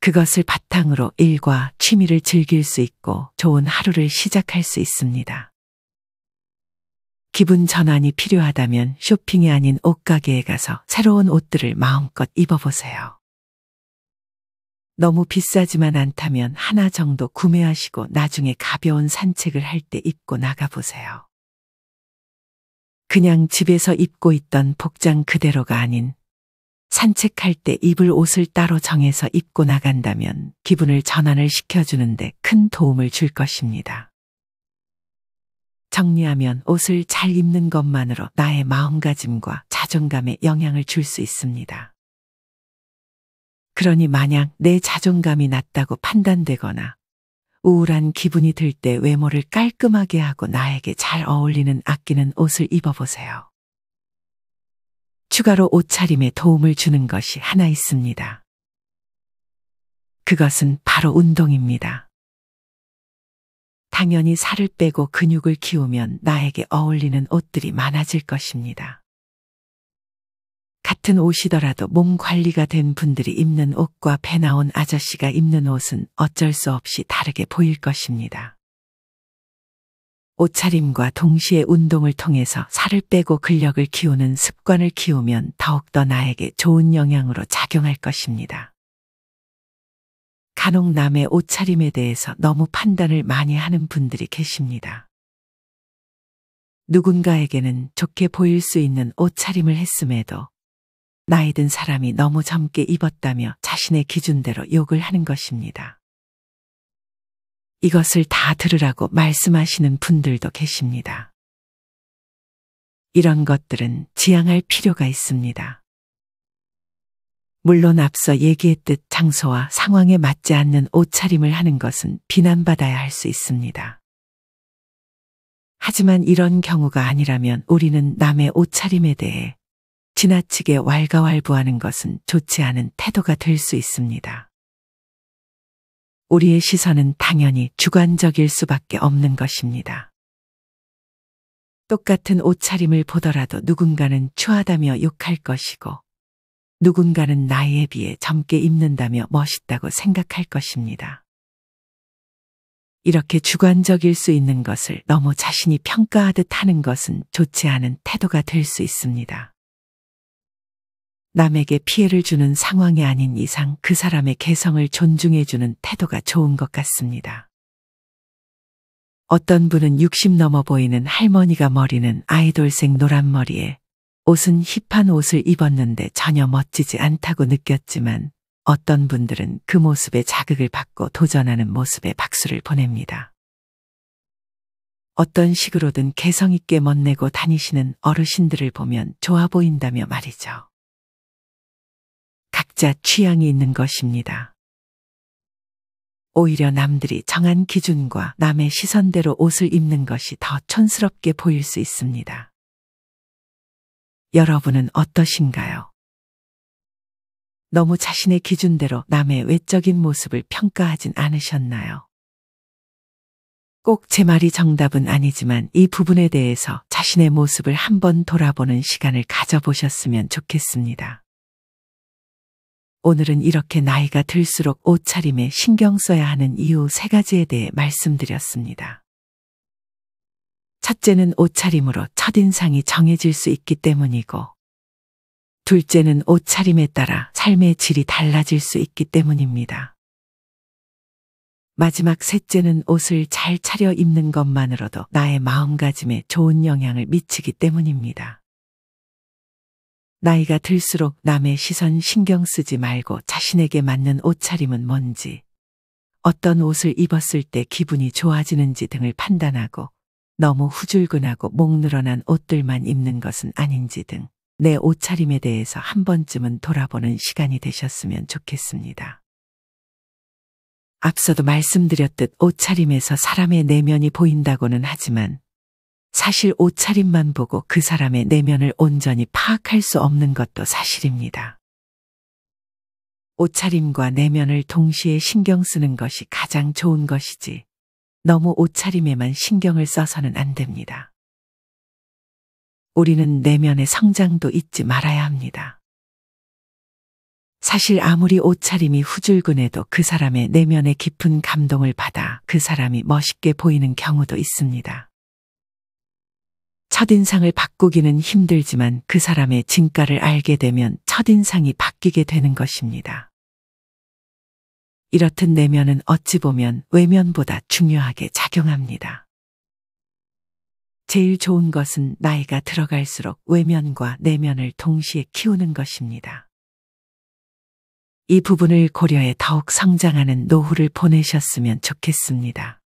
그것을 바탕으로 일과 취미를 즐길 수 있고 좋은 하루를 시작할 수 있습니다. 기분 전환이 필요하다면 쇼핑이 아닌 옷가게에 가서 새로운 옷들을 마음껏 입어보세요. 너무 비싸지만 않다면 하나 정도 구매하시고 나중에 가벼운 산책을 할 때 입고 나가보세요. 그냥 집에서 입고 있던 복장 그대로가 아닌 산책할 때 입을 옷을 따로 정해서 입고 나간다면 기분을 전환을 시켜주는데 큰 도움을 줄 것입니다. 정리하면 옷을 잘 입는 것만으로 나의 마음가짐과 자존감에 영향을 줄 수 있습니다. 그러니 만약 내 자존감이 낮다고 판단되거나 우울한 기분이 들 때 외모를 깔끔하게 하고 나에게 잘 어울리는 아끼는 옷을 입어보세요. 추가로 옷차림에 도움을 주는 것이 하나 있습니다. 그것은 바로 운동입니다. 당연히 살을 빼고 근육을 키우면 나에게 어울리는 옷들이 많아질 것입니다. 같은 옷이더라도 몸 관리가 된 분들이 입는 옷과 배 나온 아저씨가 입는 옷은 어쩔 수 없이 다르게 보일 것입니다. 옷차림과 동시에 운동을 통해서 살을 빼고 근력을 키우는 습관을 키우면 더욱더 나에게 좋은 영향으로 작용할 것입니다. 간혹 남의 옷차림에 대해서 너무 판단을 많이 하는 분들이 계십니다. 누군가에게는 좋게 보일 수 있는 옷차림을 했음에도 나이 든 사람이 너무 젊게 입었다며 자신의 기준대로 욕을 하는 것입니다. 이것을 다 들으라고 말씀하시는 분들도 계십니다. 이런 것들은 지양할 필요가 있습니다. 물론 앞서 얘기했듯 장소와 상황에 맞지 않는 옷차림을 하는 것은 비난받아야 할 수 있습니다. 하지만 이런 경우가 아니라면 우리는 남의 옷차림에 대해 지나치게 왈가왈부하는 것은 좋지 않은 태도가 될 수 있습니다. 우리의 시선은 당연히 주관적일 수밖에 없는 것입니다. 똑같은 옷차림을 보더라도 누군가는 추하다며 욕할 것이고 누군가는 나이에 비해 젊게 입는다며 멋있다고 생각할 것입니다. 이렇게 주관적일 수 있는 것을 너무 자신이 평가하듯 하는 것은 좋지 않은 태도가 될 수 있습니다. 남에게 피해를 주는 상황이 아닌 이상 그 사람의 개성을 존중해주는 태도가 좋은 것 같습니다. 어떤 분은 60 넘어 보이는 할머니가 머리는 아이돌색 노란 머리에 옷은 힙한 옷을 입었는데 전혀 멋지지 않다고 느꼈지만 어떤 분들은 그 모습에 자극을 받고 도전하는 모습에 박수를 보냅니다. 어떤 식으로든 개성 있게 멋내고 다니시는 어르신들을 보면 좋아 보인다며 말이죠. 각자 취향이 있는 것입니다. 오히려 남들이 정한 기준과 남의 시선대로 옷을 입는 것이 더 촌스럽게 보일 수 있습니다. 여러분은 어떠신가요? 너무 자신의 기준대로 남의 외적인 모습을 평가하진 않으셨나요? 꼭 제 말이 정답은 아니지만 이 부분에 대해서 자신의 모습을 한번 돌아보는 시간을 가져보셨으면 좋겠습니다. 오늘은 이렇게 나이가 들수록 옷차림에 신경 써야 하는 이유 3가지에 대해 말씀드렸습니다. 첫째는 옷차림으로 첫인상이 정해질 수 있기 때문이고, 둘째는 옷차림에 따라 삶의 질이 달라질 수 있기 때문입니다. 마지막 셋째는 옷을 잘 차려 입는 것만으로도 나의 마음가짐에 좋은 영향을 미치기 때문입니다. 나이가 들수록 남의 시선 신경 쓰지 말고 자신에게 맞는 옷차림은 뭔지, 어떤 옷을 입었을 때 기분이 좋아지는지 등을 판단하고 너무 후줄근하고 목 늘어난 옷들만 입는 것은 아닌지 등 내 옷차림에 대해서 한 번쯤은 돌아보는 시간이 되셨으면 좋겠습니다. 앞서도 말씀드렸듯 옷차림에서 사람의 내면이 보인다고는 하지만 사실 옷차림만 보고 그 사람의 내면을 온전히 파악할 수 없는 것도 사실입니다. 옷차림과 내면을 동시에 신경 쓰는 것이 가장 좋은 것이지 너무 옷차림에만 신경을 써서는 안 됩니다. 우리는 내면의 성장도 잊지 말아야 합니다. 사실 아무리 옷차림이 후줄근해도 그 사람의 내면의 깊은 감동을 받아 그 사람이 멋있게 보이는 경우도 있습니다. 첫인상을 바꾸기는 힘들지만 그 사람의 진가를 알게 되면 첫인상이 바뀌게 되는 것입니다. 이렇듯 내면은 어찌 보면 외면보다 중요하게 작용합니다. 제일 좋은 것은 나이가 들어갈수록 외면과 내면을 동시에 키우는 것입니다. 이 부분을 고려해 더욱 성장하는 노후를 보내셨으면 좋겠습니다.